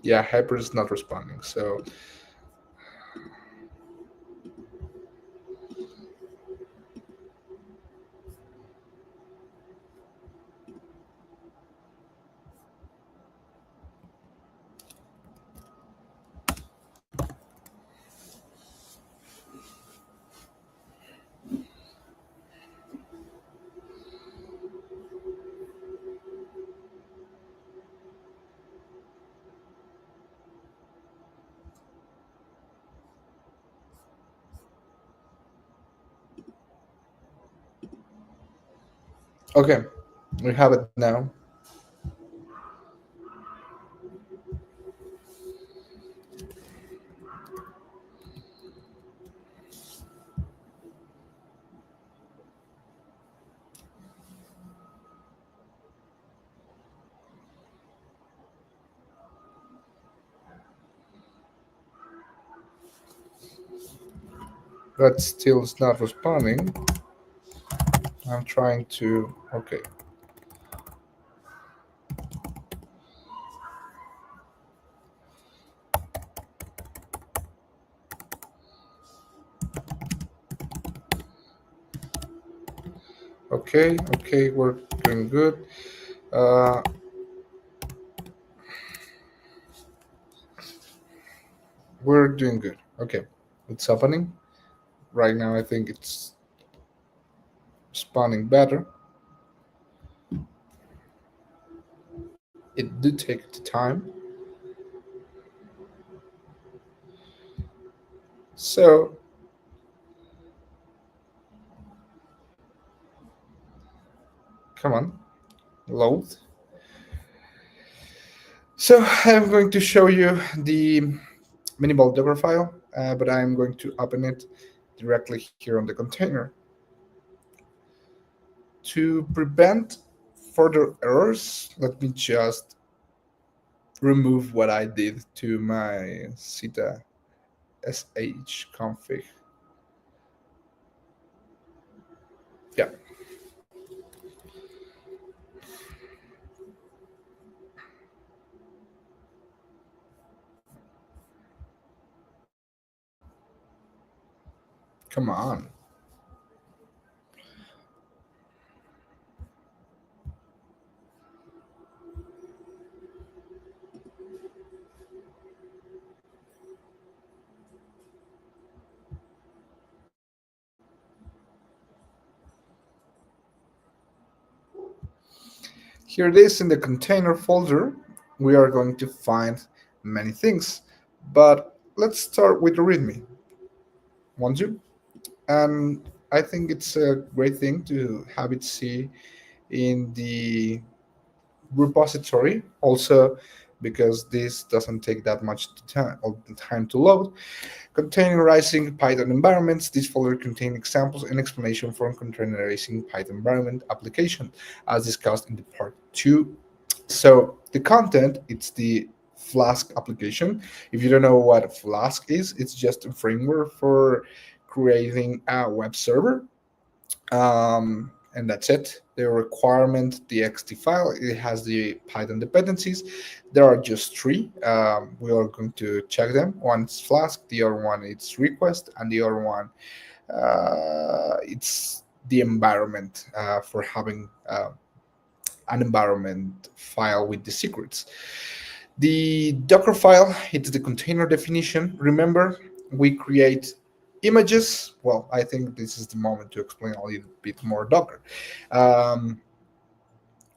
S1: Yeah, Hyper is not responding. So okay, we have it now. But still it's not responding. I'm trying to. Okay. Okay. Okay. We're doing good. Uh, we're doing good. Okay. It's happening right now. I think it's responding better. It did take the time. So come on, load. So I'm going to show you the minimal Docker file, but I'm going to open it directly here on the container. To prevent further errors, let me just remove what I did to my Zeta sh config. Yeah. Come on. Here it is in the container folder. We are going to find many things, but let's start with the README. Want you? And I think it's a great thing to have it see in the repository also, because this doesn't take that much time to load. Containerizing Python environments. This folder contains examples and explanation from containerizing Python environment application, as discussed in the part 2. So the content, it's the Flask application. If you don't know what Flask is, it's just a framework for creating a web server, and that's it. The requirement, the XT file, it has the Python dependencies. There are just three. We are going to check them. One is Flask, the other one is request, and the other one, it's the environment for having an environment file with the secrets. The Docker file, it's the container definition. Remember, we create images. Well, I think this is the moment to explain a little bit more Docker. Um,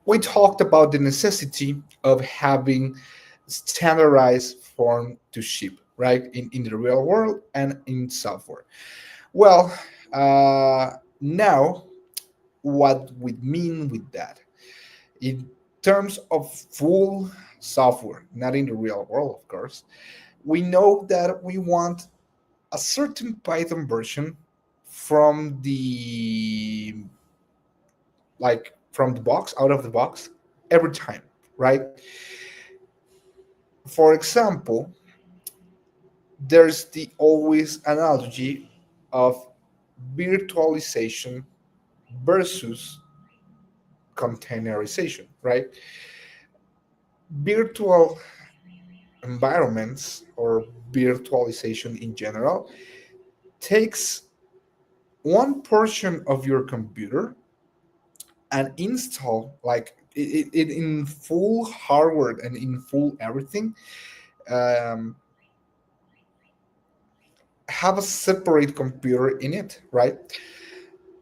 S1: we talked about the necessity of having standardized form to ship, right, in the real world and in software. Well, now what we mean with that in terms of full software, not in the real world, of course, we know that we want a certain Python version from the from the box, out of the box, every time, right? For example, there's the always analogy of virtualization versus containerization, right? Virtual environments or virtualization in general takes one portion of your computer and install it in full hardware and in full everything, um, have a separate computer in it, right?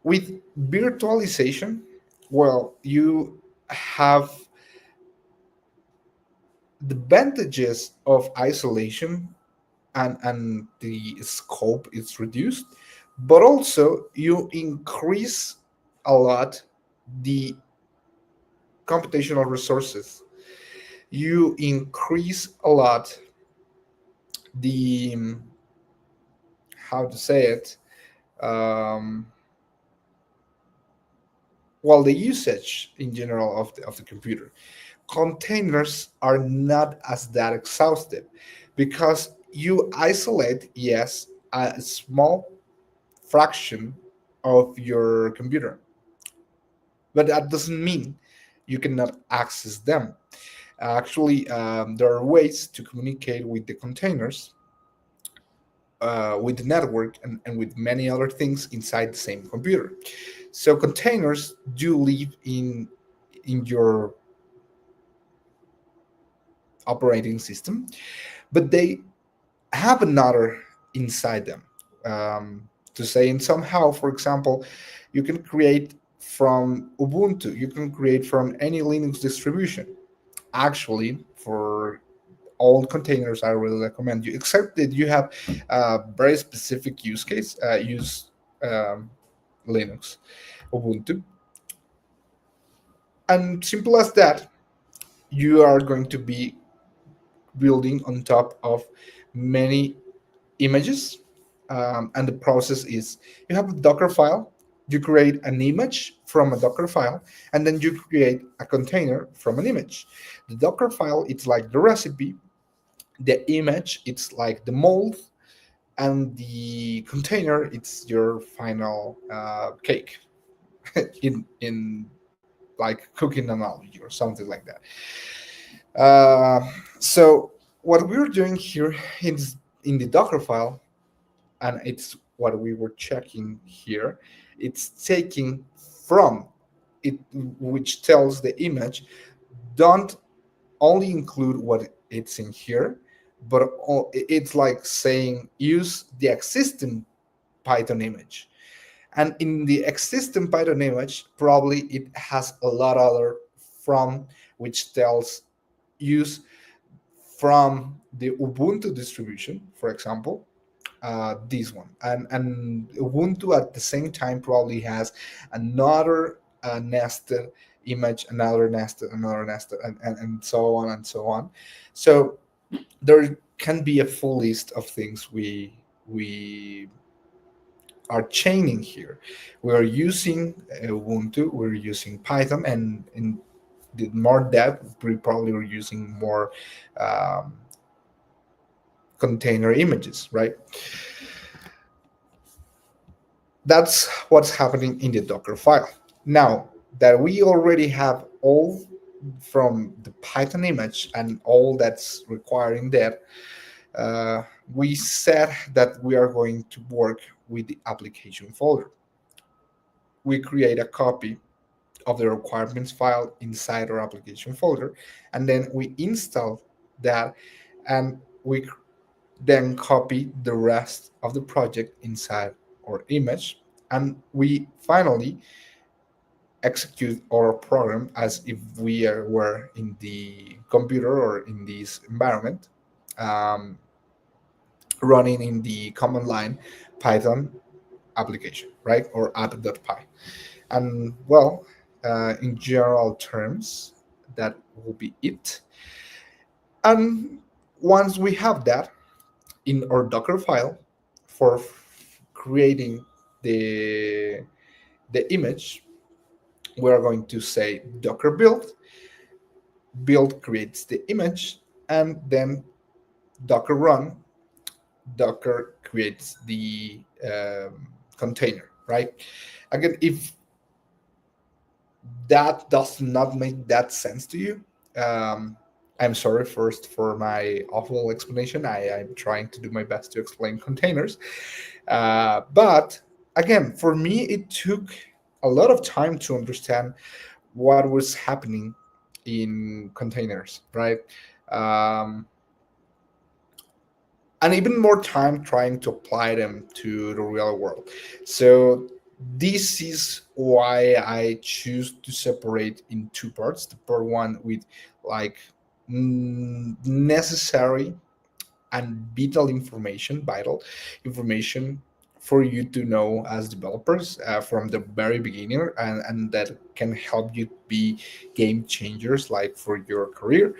S1: With virtualization, well, you have the advantages of isolation, and the scope is reduced, but also you increase a lot the computational resources. You increase a lot the, how to say it, um, well, the usage in general of the computer. Containers are not as that exhaustive because you isolate, yes, a small fraction of your computer, but that doesn't mean you cannot access them. Actually, there are ways to communicate with the containers, with the network, and with many other things inside the same computer. So containers do live in your operating system, but they have another inside them. To say in somehow, for example, you can create from Ubuntu, you can create from any Linux distribution. Actually, for all containers, I really recommend you, except that you have a very specific use case, use um, Linux, Ubuntu. And simple as that, you are going to be building on top of many images. And the process is, you have a Docker file, you create an image from a Docker file, and then you create a container from an image. The Docker file, it's like the recipe, the image, it's like the mold, and the container, it's your final cake in like cooking analogy or something like that. So what we're doing here is in the Docker file, and it's what we were checking here, it's taking from it, which tells the image, don't only include what it's in here, but it's like saying use the existing Python image. And in the existing Python image, probably it has a lot other from, which tells use from the Ubuntu distribution, for example, this one. And Ubuntu at the same time probably has another nested image, another nested, and so on and so on. So there can be a full list of things we are chaining here. We are using Ubuntu, we're using Python, and in the more depth, we probably are using more um, container images, right? That's what's happening in the Docker file. Now that we already have all from the Python image and all that's required in there, uh, we said that we are going to work with the application folder. We create a copy of the requirements file inside our application folder, and then we install that, and we then copy the rest of the project inside our image, and we finally execute our program as if we were in the computer or in this environment, um, running in the command line Python application, right? Or app.py. And well, in general terms, that will be it. And once we have that in our Docker file for creating the the image, we are going to say Docker build. Build creates the image, and then Docker run. Docker creates the container, right? Again, if that does not make that sense to you, um, I'm sorry first for my awful explanation. I'm trying to do my best to explain containers. But again, for me, it took a lot of time to understand what was happening in containers, right? Um, and even more time trying to apply them to the real world. So this is why I choose to separate in two parts. The part one with like necessary and vital information for you to know as developers from the very beginning, and that can help you be game changers like for your career.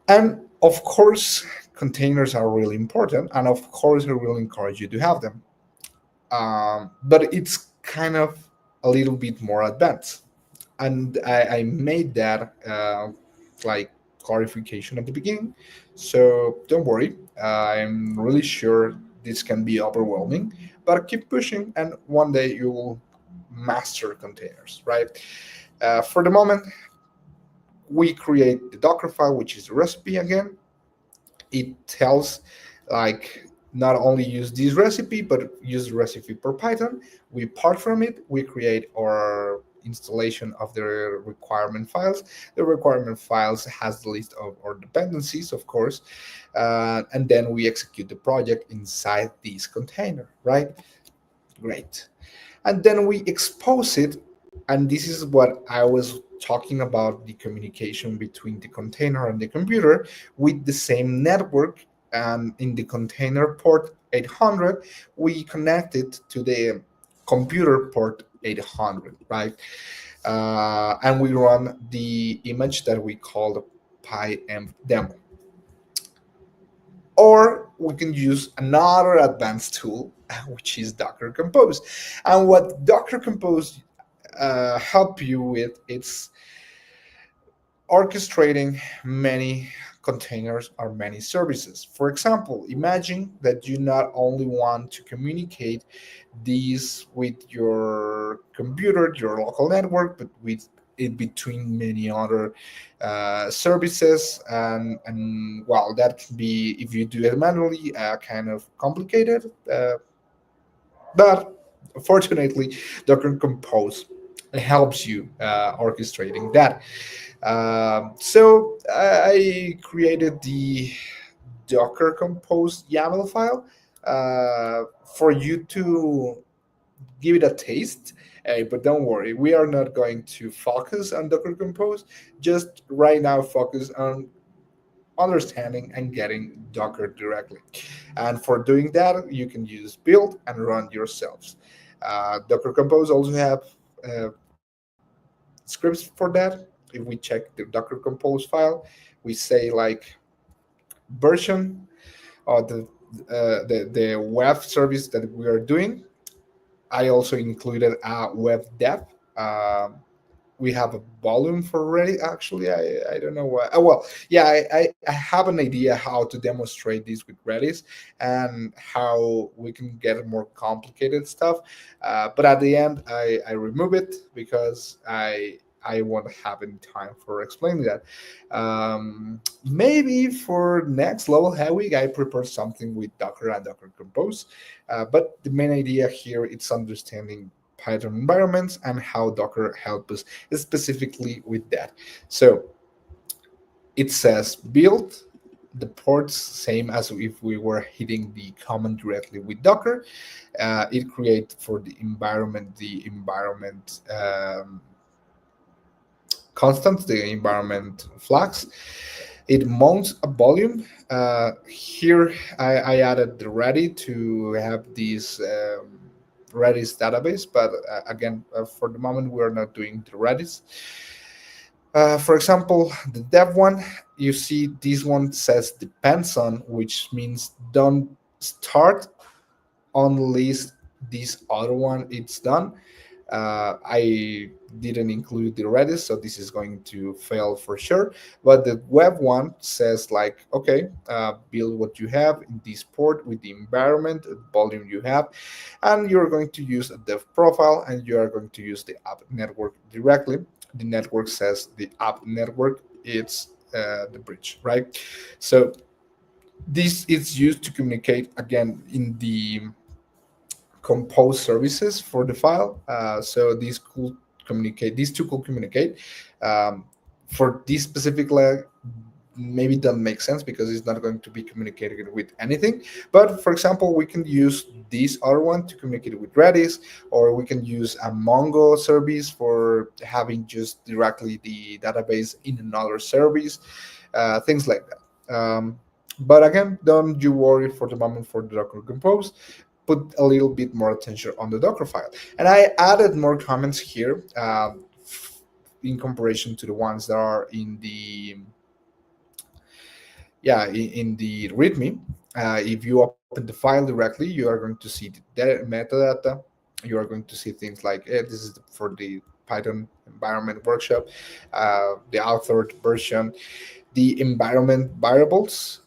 S1: And of course, containers are really important, and of course, I really encourage you to have them. But it's kind of a little bit more advanced, and I made that like clarification at the beginning. So don't worry, I'm really sure this can be overwhelming, but keep pushing, and one day you will master containers, right? For the moment, we create the Docker file, which is the recipe again. It tells like not only use this recipe but use the recipe per Python. We part from it, we create our installation of the requirement files. The requirement files has the list of our dependencies, of course, and then we execute the project inside this container, right? Great. And then we expose it, and this is what I was talking about, the communication between the container and the computer with the same network. And in the container port 800, we connect it to the computer port 800, right? And we run the image that we call the PyEmp demo. Or we can use another advanced tool, which is Docker Compose. And what Docker Compose help you with, it's orchestrating many containers or many services. For example, imagine that you not only want to communicate these with your computer, your local network, but with it between many other services, and well, that can be, if you do it manually, kind of complicated. But fortunately, Docker Compose helps you orchestrating that. So I created the Docker Compose YAML file for you to give it a taste. But don't worry, we are not going to focus on Docker Compose. Just right now, focus on understanding and getting Docker directly. And for doing that, you can use build and run yourselves. Docker Compose also have uh, scripts for that. If we check the Docker Compose file, we say like version of the web service that we are doing. I also included a web dev. Um, we have a volume for Reddit. Actually, I don't know why. Oh, well, yeah, I have an idea how to demonstrate this with Redis and how we can get more complicated stuff. But at the end, I remove it because I won't have any time for explaining that. Maybe for next level heavy, I prepare something with Docker and Docker Compose. But the main idea here is understanding Python environments and how Docker helps us specifically with that. So it says build the ports same as if we were hitting the command directly with Docker. It creates for the environment constant, the environment flags. It mounts a volume. Here I added the ready to have these Redis database, but again, for the moment, we are not doing the Redis. For example, the dev one, you see this one says depends on, which means don't start unless this other one it's done. I didn't include the Redis, so this is going to fail for sure. But the web one says like, okay, build what you have in this port with the environment, the volume you have, and you're going to use a dev profile, and you are going to use the app network directly. The network says the app network, it's the bridge, right? So this is used to communicate again in the compose services for the file. So these could communicate. These two could communicate. Um, for this specific leg, maybe doesn't make sense because it's not going to be communicated with anything. But for example, we can use this other one to communicate with Redis, or we can use a Mongo service for having just directly the database in another service, things like that. But again, don't you worry for the moment for the Docker Compose. Put a little bit more attention on the Docker file. And I added more comments here in comparison to the ones that are in the in the README. If you open the file directly, you are going to see the metadata. You are going to see things like this is for the Python environment workshop, the authored version, the environment variables.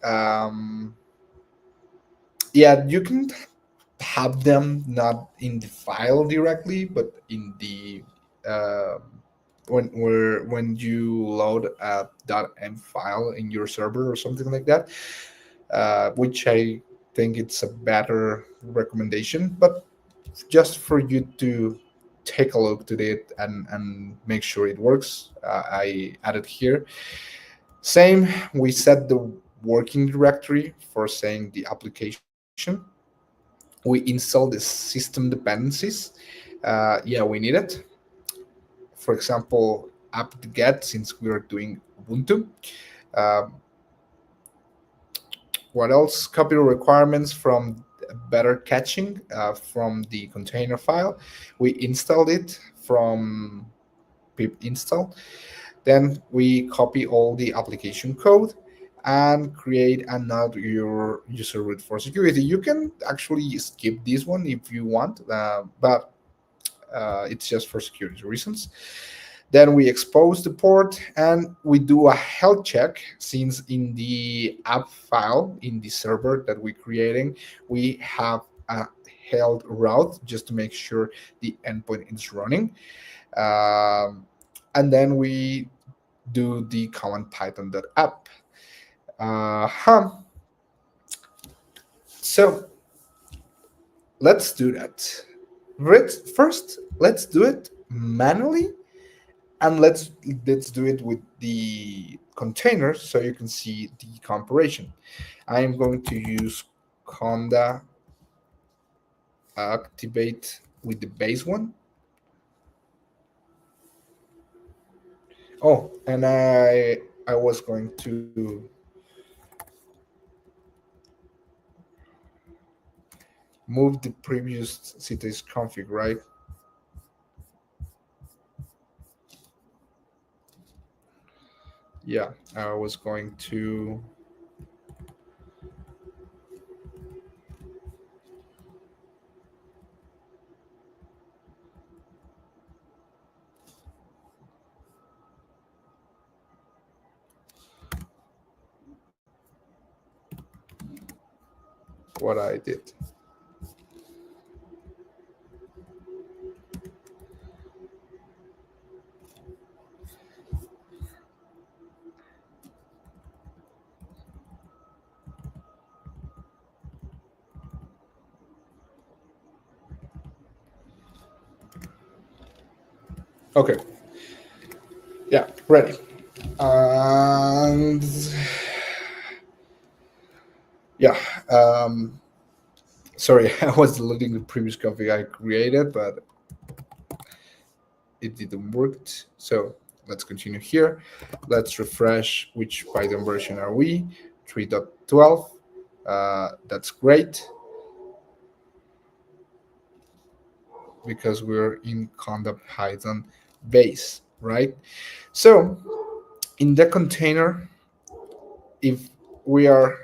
S1: Yeah, you can have them not in the file directly, but in the uh, when you load a .m file in your server or something like that, which I think it's a better recommendation. But just for you to take a look to it and make sure it works, I added here. Same, we set the working directory for saying the application. We install the system dependencies. Yeah, we need it. For example, apt-get, since we are doing Ubuntu. Um, what else? Copy requirements from better caching from the container file. We installed it from pip install. Then we copy all the application code and create another your user root for security. You can actually skip this one if you want, but it's just for security reasons. Then we expose the port and we do a health check, since in the app file in the server that we're creating, we have a health route just to make sure the endpoint is running. Um, and then we do the command python.app. Uh-huh. So Let's do that. First, let's do it manually, and let's do it with the containers so you can see the comparison. I am going to use conda activate with the base one. Oh, and I was going to move the previous CTS config, right? Yeah, I was going to. What I did. Okay, yeah, ready. And yeah, sorry, I was deleting the previous config I created, but it didn't work. So let's continue here. Let's refresh which Python version are we? 3.12. That's great because we're in conda Python base, right? So in the container, if we are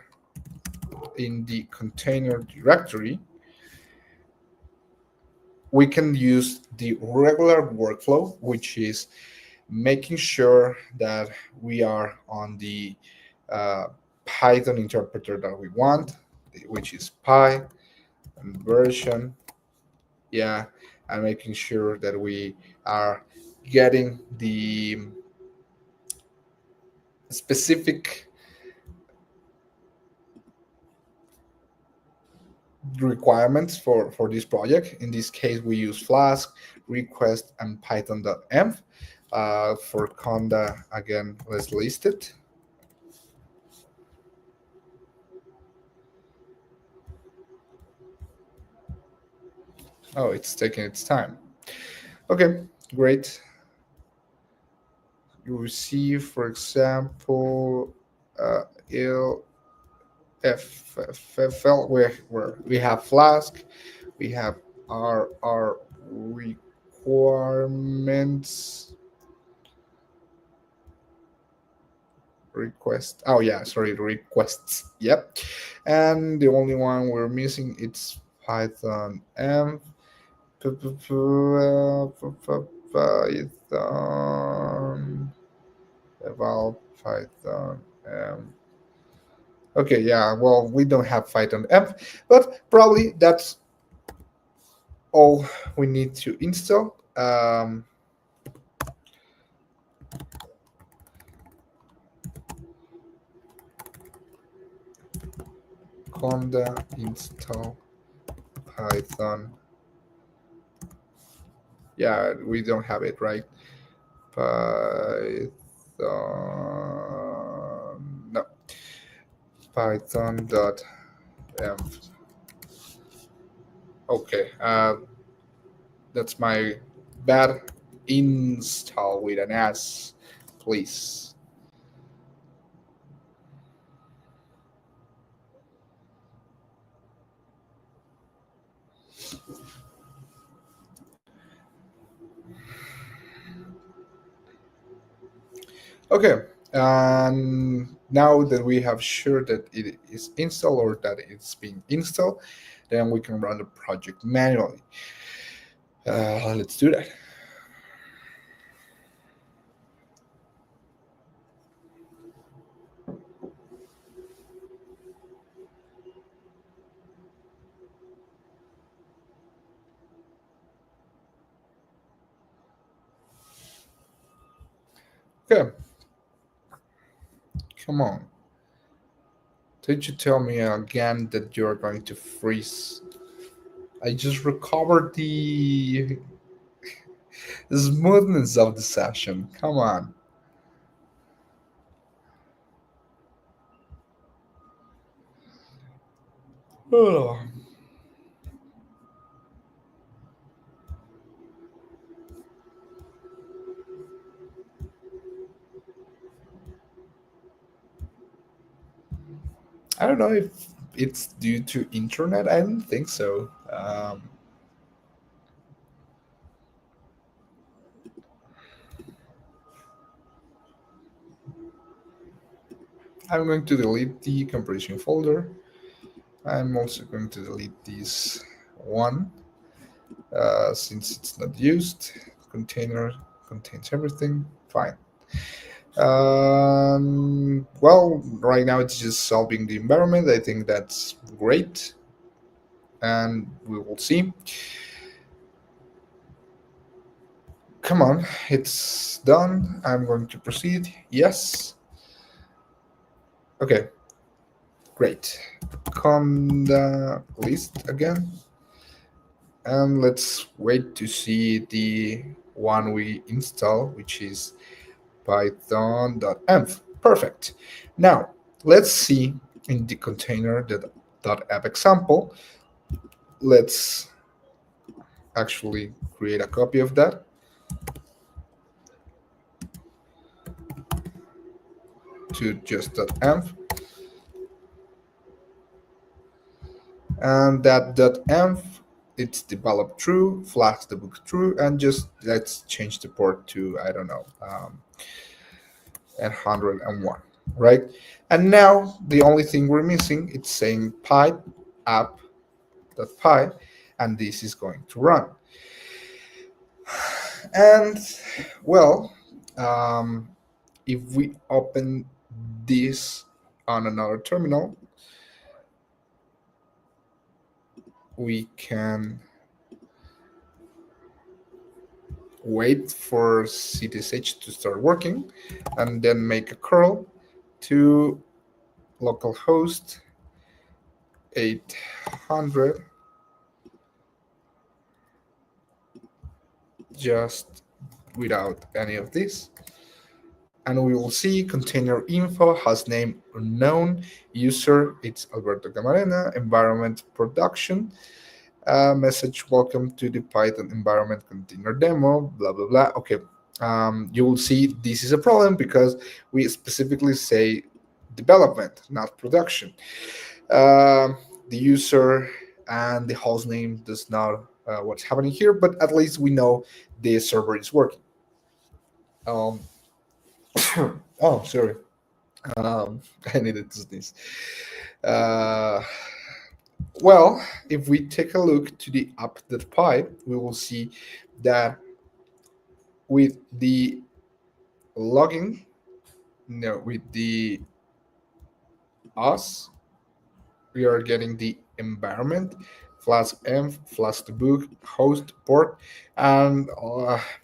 S1: in the container directory, we can use the regular workflow, which is making sure that we are on the uh, Python interpreter that we want, which is Py and version. Yeah, and making sure that we are getting the specific requirements for this project. In this case, we use Flask, request, and python.env. For conda, again, let's list it. Oh, it's taking its time. Okay, great. You receive, for example, il FFL, where we have Flask, we have our requirements request. Oh yeah, sorry, requests. Yep, and the only one we're missing it's Python M. Python eval Python M. Okay, yeah. Well, we don't have Python M, but probably that's all we need to install. Conda install Python. Yeah, we don't have it, right? Python. No. Python.env. Okay. That's my bad. Install with an S, please. Okay. And now that we have sure that it is installed or that it's being installed, then we can run the project manually. Let's do that. Okay, come on. Did you tell me again that you're going to freeze? I just recovered the smoothness of the session. Come on. Oh, I don't know if it's due to internet. I don't think so. I'm going to delete the compression folder. I'm also going to delete this one since it's not used. Container contains everything. Fine. Well, right now it's just solving the environment. I think that's great, and we will see. Come on, it's done. I'm going to proceed. Yes. Okay, great. Conda list again, and let's wait to see the one we install, which is python.env. Perfect. Now, let's see in the container that .app example. Let's actually create a copy of that to just .env, and that .env, it's developed true, flags the book true, and just let's change the port to, I don't know, 101, right? And now the only thing we're missing, it's saying py app.py, and this is going to run. And well, um, if we open this on another terminal, we can wait for ctsh to start working and then make a curl to localhost 800, just without any of this, and we will see container info, host name unknown, user it's Alberto Camarena, environment production, message welcome to the Python environment container demo, blah blah blah. Okay, you will see this is a problem because we specifically say development, not production. The user and the host name does not what's happening here, but at least we know the server is working. Um, oh, sorry. I needed to sneeze. Uh, well, if we take a look to the app.py, we will see that with the logging, no, with the us, we are getting the environment, flask env, flask the book, host, port, and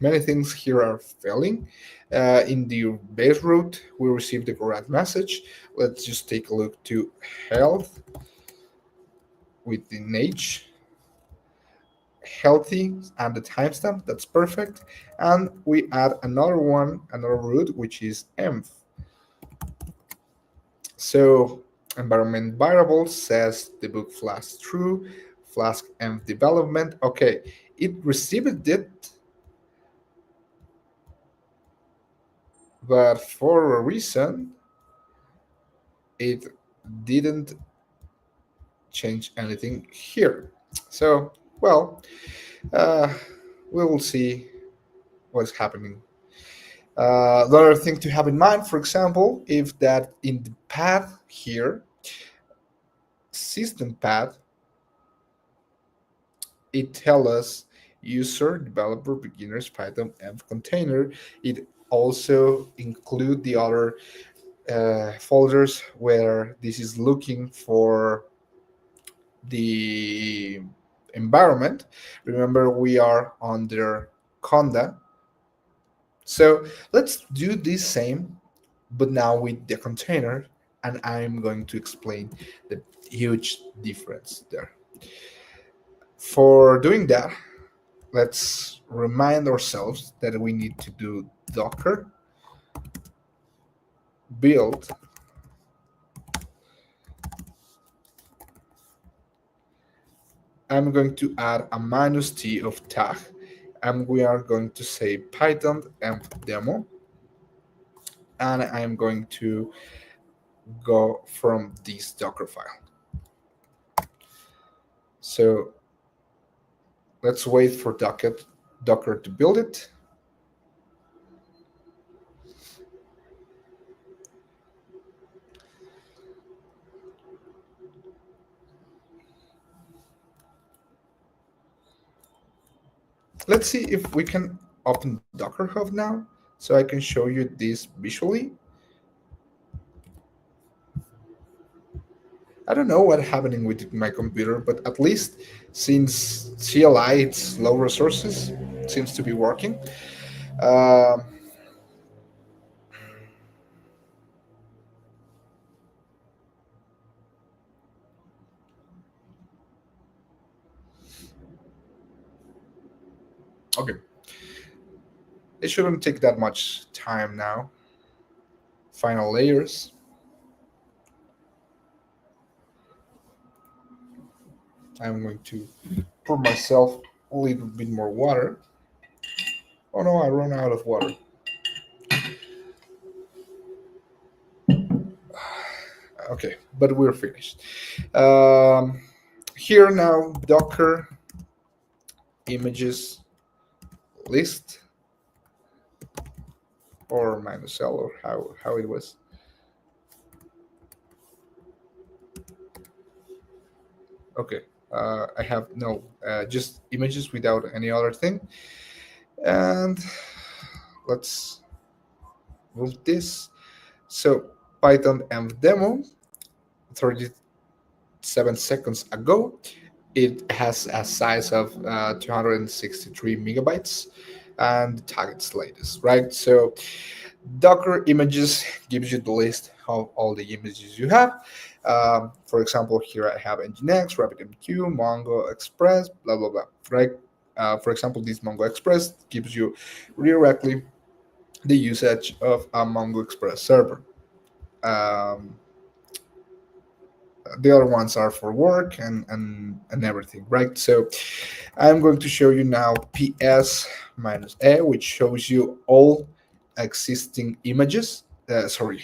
S1: many things here are failing. In the base root, we received the correct message. Let's just take a look to health with the H, healthy, and the timestamp. That's perfect. And we add another one, another root, which is env. So environment variable says the book flask true, flask env development. Okay, it received it, but for a reason, it didn't change anything here. So, well, uh, we will see what's happening. The other thing to have in mind, for example, if that in the path here, system path, it tells us user, developer, beginners, Python, env container. It also include the other folders where this is looking for the environment. Remember, we are under conda. So let's do this same, but now with the container, and I'm going to explain the huge difference there. For doing that, let's remind ourselves that we need to do docker build. I'm going to add a minus t of tag, and we are going to say python env demo, and I'm going to go from this docker file. So let's wait for docker to build it. Let's see if we can open Docker Hub now, so I can show you this visually. I don't know what's happening with my computer, but at least since CLI it's low resources, it seems to be working. Um okay, it shouldn't take that much time now. Final layers. I'm going to pour myself a little bit more water. Oh no, I ran out of water. Okay, but we're finished. Um, Here now, Docker images list, or minus L, or how it was. Okay, I have no just images without any other thing, and let's move this. So Python env demo, 37 seconds ago, it has a size of 263 megabytes, and the target's latest, right? So Docker images gives you the list of all the images you have. For example, here I have Nginx, RabbitMQ, Mongo Express, blah blah blah. Right? For example, this Mongo Express gives you directly the usage of a Mongo Express server. Um, the other ones are for work and everything, right? So I'm going to show you now ps minus a, which shows you all existing images. Sorry,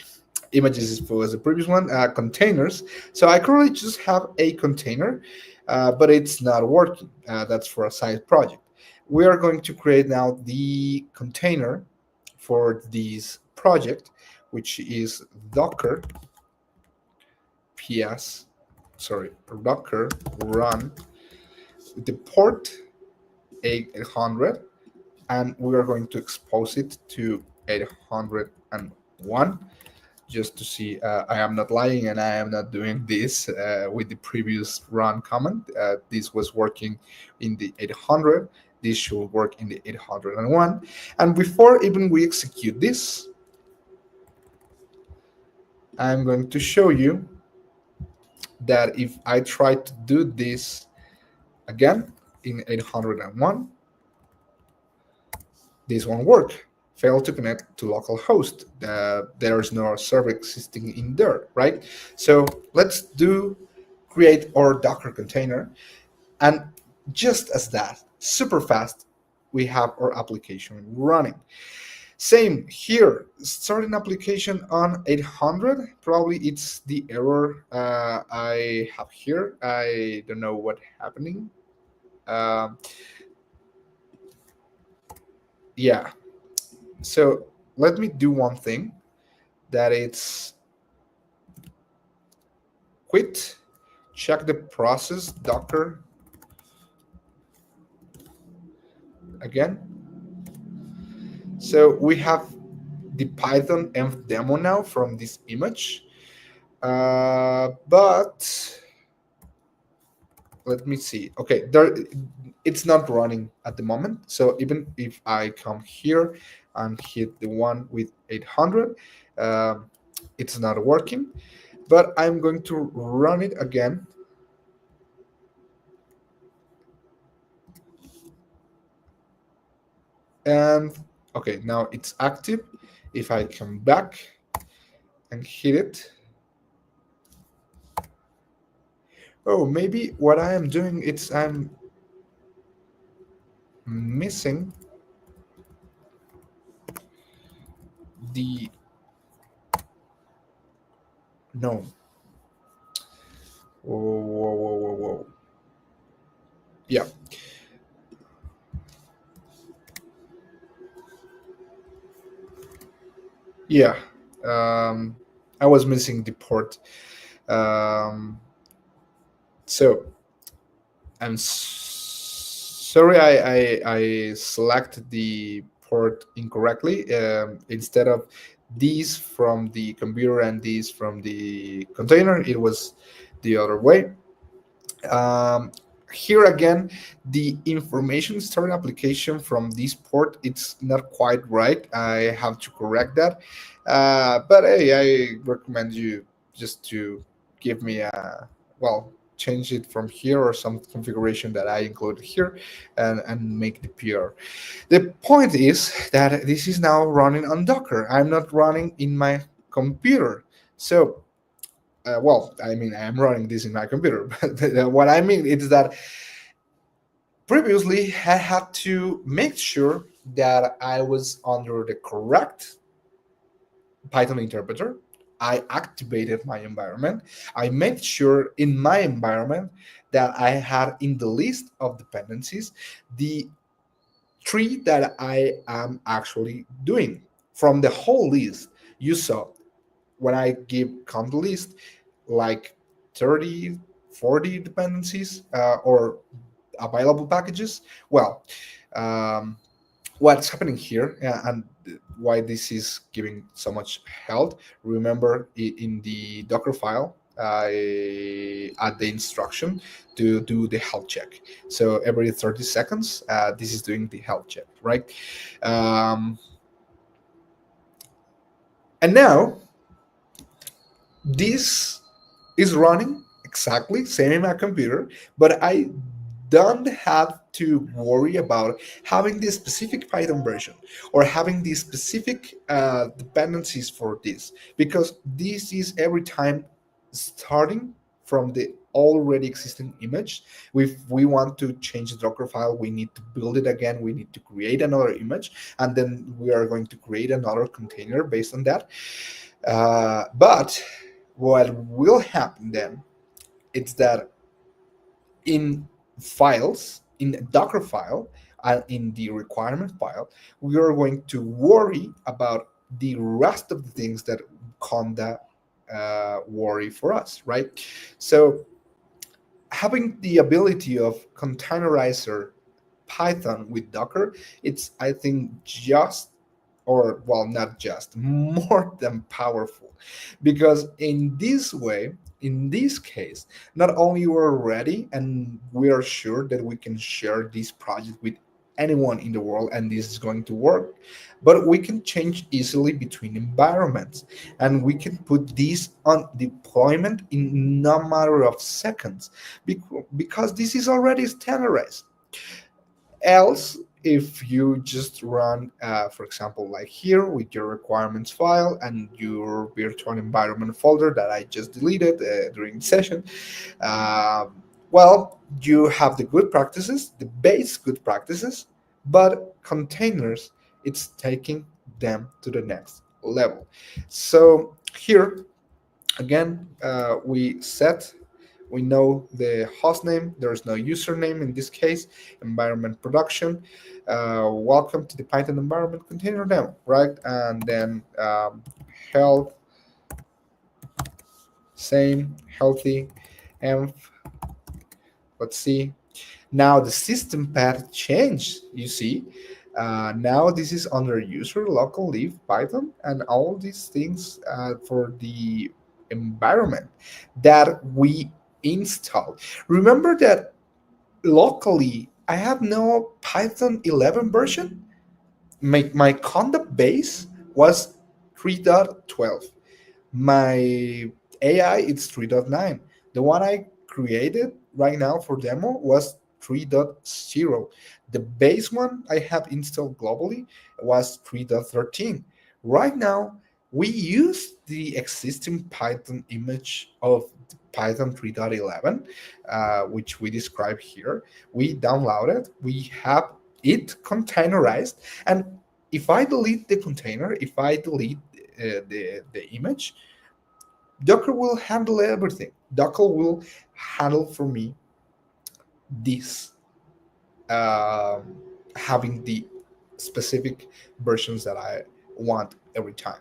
S1: images is for the previous one. Containers. So I currently just have a container, but it's not working. That's for a side project. We are going to create now the container for this project, which is docker ps, sorry, docker run the port 800, and we are going to expose it to 801, just to see I am not lying and I am not doing this with the previous run command. This was working in the 800. This should work in the 801. And before even we execute this, I'm going to show you that if I try to do this again in 801, this won't work. Fail to connect to localhost. There is no server existing in there, right? So let's do create our Docker container, and just as that, super fast, we have our application running. Same here, start an application on 800. Probably it's the error I have here. I don't know what's happening. Um, yeah, so let me do one thing, that it's quit, check the process docker again. So we have the Python env demo now from this image, but let me see. Okay, there, it's not running at the moment. So even if I come here and hit the one with 800, it's not working. But I'm going to run it again. And okay, now it's active. If I come back and hit it, oh, maybe what I am doing, it's I'm missing the, no. Whoa, whoa, whoa, whoa, whoa. Yeah, yeah. Um, I was missing the port. Um, so I'm sorry, I selected the port incorrectly. Instead of these from the computer and these from the container, it was the other way. Um, Here again, the information start application from this port, it's not quite right. I have to correct that. But hey, I recommend you just to give me a, well, change it from here or some configuration that I included here, and make the PR. The point is that this is now running on Docker. I'm not running in my computer. So well, I mean, I'm running this in my computer, but what I mean is that previously I had to make sure that I was under the correct Python interpreter. I activated my environment. I made sure in my environment that I had in the list of dependencies the tree that I am actually doing from the whole list. You saw when I give count list like 30, 40 dependencies or available packages. Well, um, what's happening here and why this is giving so much help, remember in the Docker file, I add the instruction to do the health check. So every 30 seconds, this is doing the health check, right? Um, and now this is running exactly same in my computer, but I don't have to worry about having this specific Python version or having these specific dependencies for this, because this is every time starting from the already existing image. If we want to change the Docker file, we need to build it again. We need to create another image, and then we are going to create another container based on that. But what will happen then is that in files, in a Docker file, and in the requirement file, we are going to worry about the rest of the things that Conda worry for us, right? So having the ability of containerizer Python with Docker, it's, I think, just, or well, not just, more than powerful, because in this way, in this case, not only we're ready and we are sure that we can share this project with anyone in the world and this is going to work, but we can change easily between environments, and we can put this on deployment in no matter of seconds, because this is already standardized. Else, if you just run, for example, like here with your requirements file and your virtual environment folder that I just deleted during the session, well, you have the good practices, the base good practices, but containers, it's taking them to the next level. So here again, we know the host name. There's no username in this case. Environment production. Welcome to the Python environment container now, right? And then health, same, healthy, env. Let's see. Now the system path changed. You see, now this is under user local leave Python and all these things for the environment that we installed. Remember that locally I have no Python 11 version. My conduct base was 3.12. My AI it's 3.9. The one I created right now for demo was 3.0. The base one I have installed globally was 3.13. Right now, we use the existing Python image of Python 3.11, which we describe here. We download it, we have it containerized, and if I delete the container, if I delete the image, Docker will handle everything. Docker will handle for me this, um, having the specific versions that I want every time.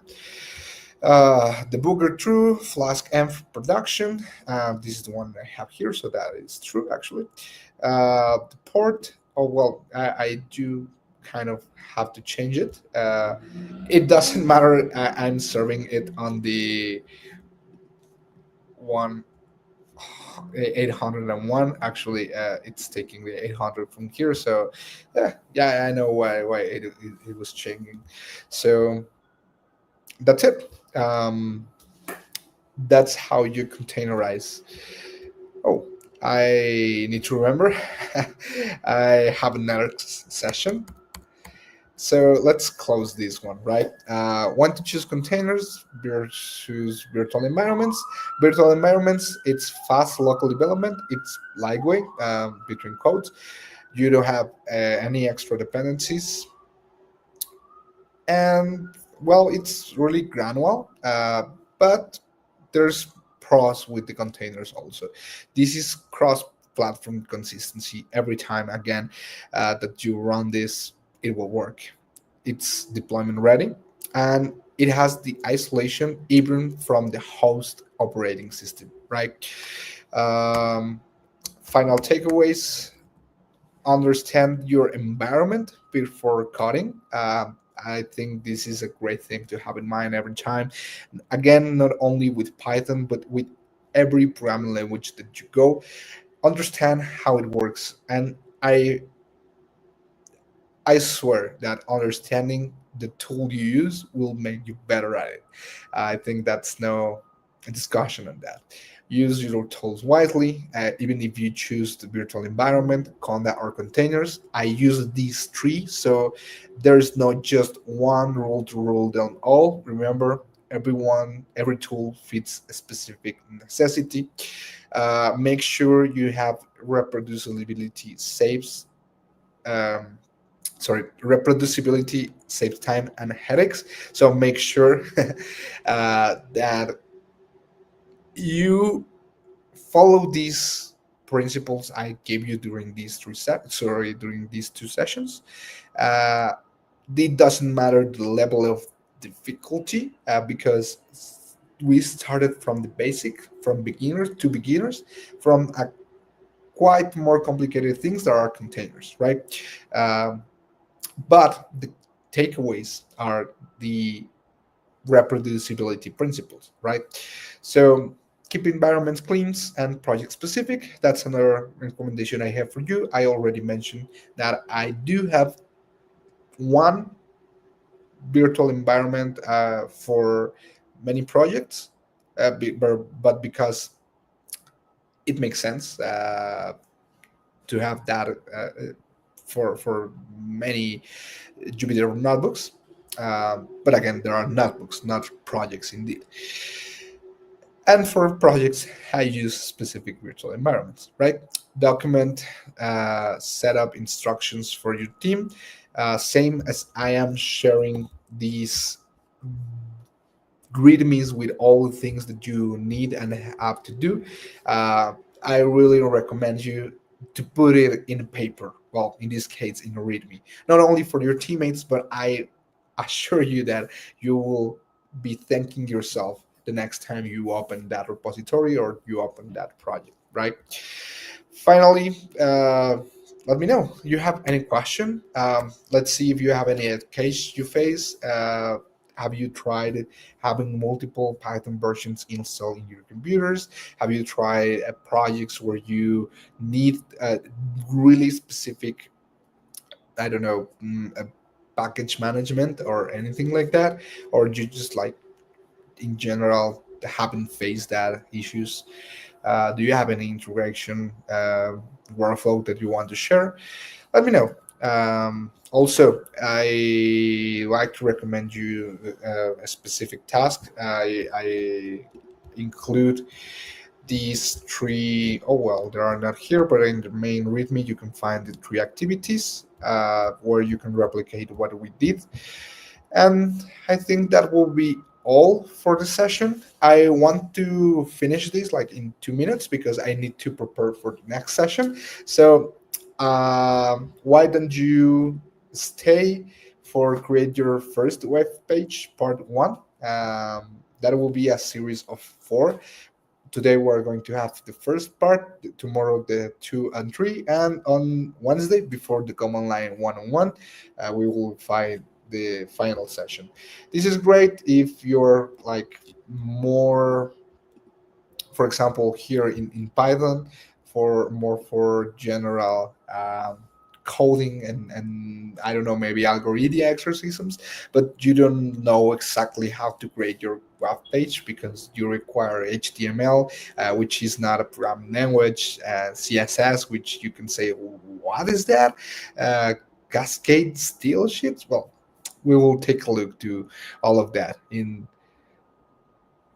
S1: The Booger True, Flask M production. This is the one I have here, so that is true actually. The port, oh well, I do kind of have to change it. It doesn't matter. I'm serving it on the one 801. Actually, it's taking the 800 from here, so yeah, I know why it was changing. So that's it. That's how you containerize. Oh, I need to remember. I have another session. So let's close this one, right? Want to choose containers versus virtual environments. Virtual environments, it's fast local development. It's lightweight between codes. You don't have any extra dependencies, and well, it's really granular, but there's pros with the containers also. This is cross platform consistency. Every time again that you run this, it will work. It's deployment ready, and it has the isolation even from the host operating system, right? um, Final takeaways: understand your environment before coding. I think this is a great thing to have in mind every time. Again, not only with Python, but with every programming language that you go, understand how it works. And I swear that understanding the tool you use will make you better at it. I think that's no discussion on that. Use your tools wisely, even if you choose the virtual environment, Conda, or containers. I use these three, so there's not just one rule to rule them all. Remember, every tool fits a specific necessity. Make sure you have reproducibility saves. Um, Reproducibility saves time and headaches, so make sure that you follow these principles I gave you during during these two sessions. uh, it doesn't matter the level of difficulty, because we started from the basic, from beginners to beginners, from a quite more complicated things that are containers, right? um, but the takeaways are the reproducibility principles, right? So keep environments clean and project specific. That's another recommendation I have for you. I already mentioned that I do have one virtual environment for many projects, but because it makes sense to have that for many Jupyter notebooks. But again, there are notebooks, not projects indeed. And for projects, I use specific virtual environments, right? Document setup instructions for your team. Same as I am sharing these readmes with all the things that you need and have to do. Uh, I really recommend you to put it in paper. Well, in this case, in a readme, not only for your teammates, but I assure you that you will be thanking yourself the next time you open that repository or you open that project, right? Finally, let me know. You have any question? Let's see if you have any case you face. Have you tried having multiple Python versions installed in your computers? Have you tried projects where you need really specific, I don't know, a package management or anything like that? Or you just like in general haven't faced that issues? Do you have any integration workflow that you want to share? Let me know. Also, I like to recommend you a specific task. I include these three. Oh well, they are not here, but in the main README you can find the three activities where you can replicate what we did. And I think that will be all for the session. I want to finish this like in 2 minutes because I need to prepare for the next session. So why don't you stay for create your first web page part one? That will be a series of four. Today we're going to have the first part, tomorrow the two and three, and on Wednesday before the command line one-on-one, we will find the final session. This is great if you're like more, for example, here in Python, for more for general coding and I don't know, maybe algorithm exorcisms, but you don't know exactly how to create your web page because you require HTML, which is not a programming language, CSS, which you can say, what is that? Uh, Cascade style sheets? Well, we will take a look to all of that in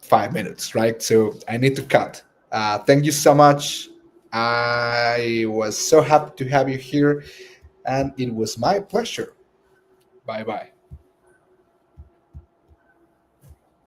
S1: 5 minutes, right? So I need to cut. Thank you so much. I was so happy to have you here, and it was my pleasure. Bye bye.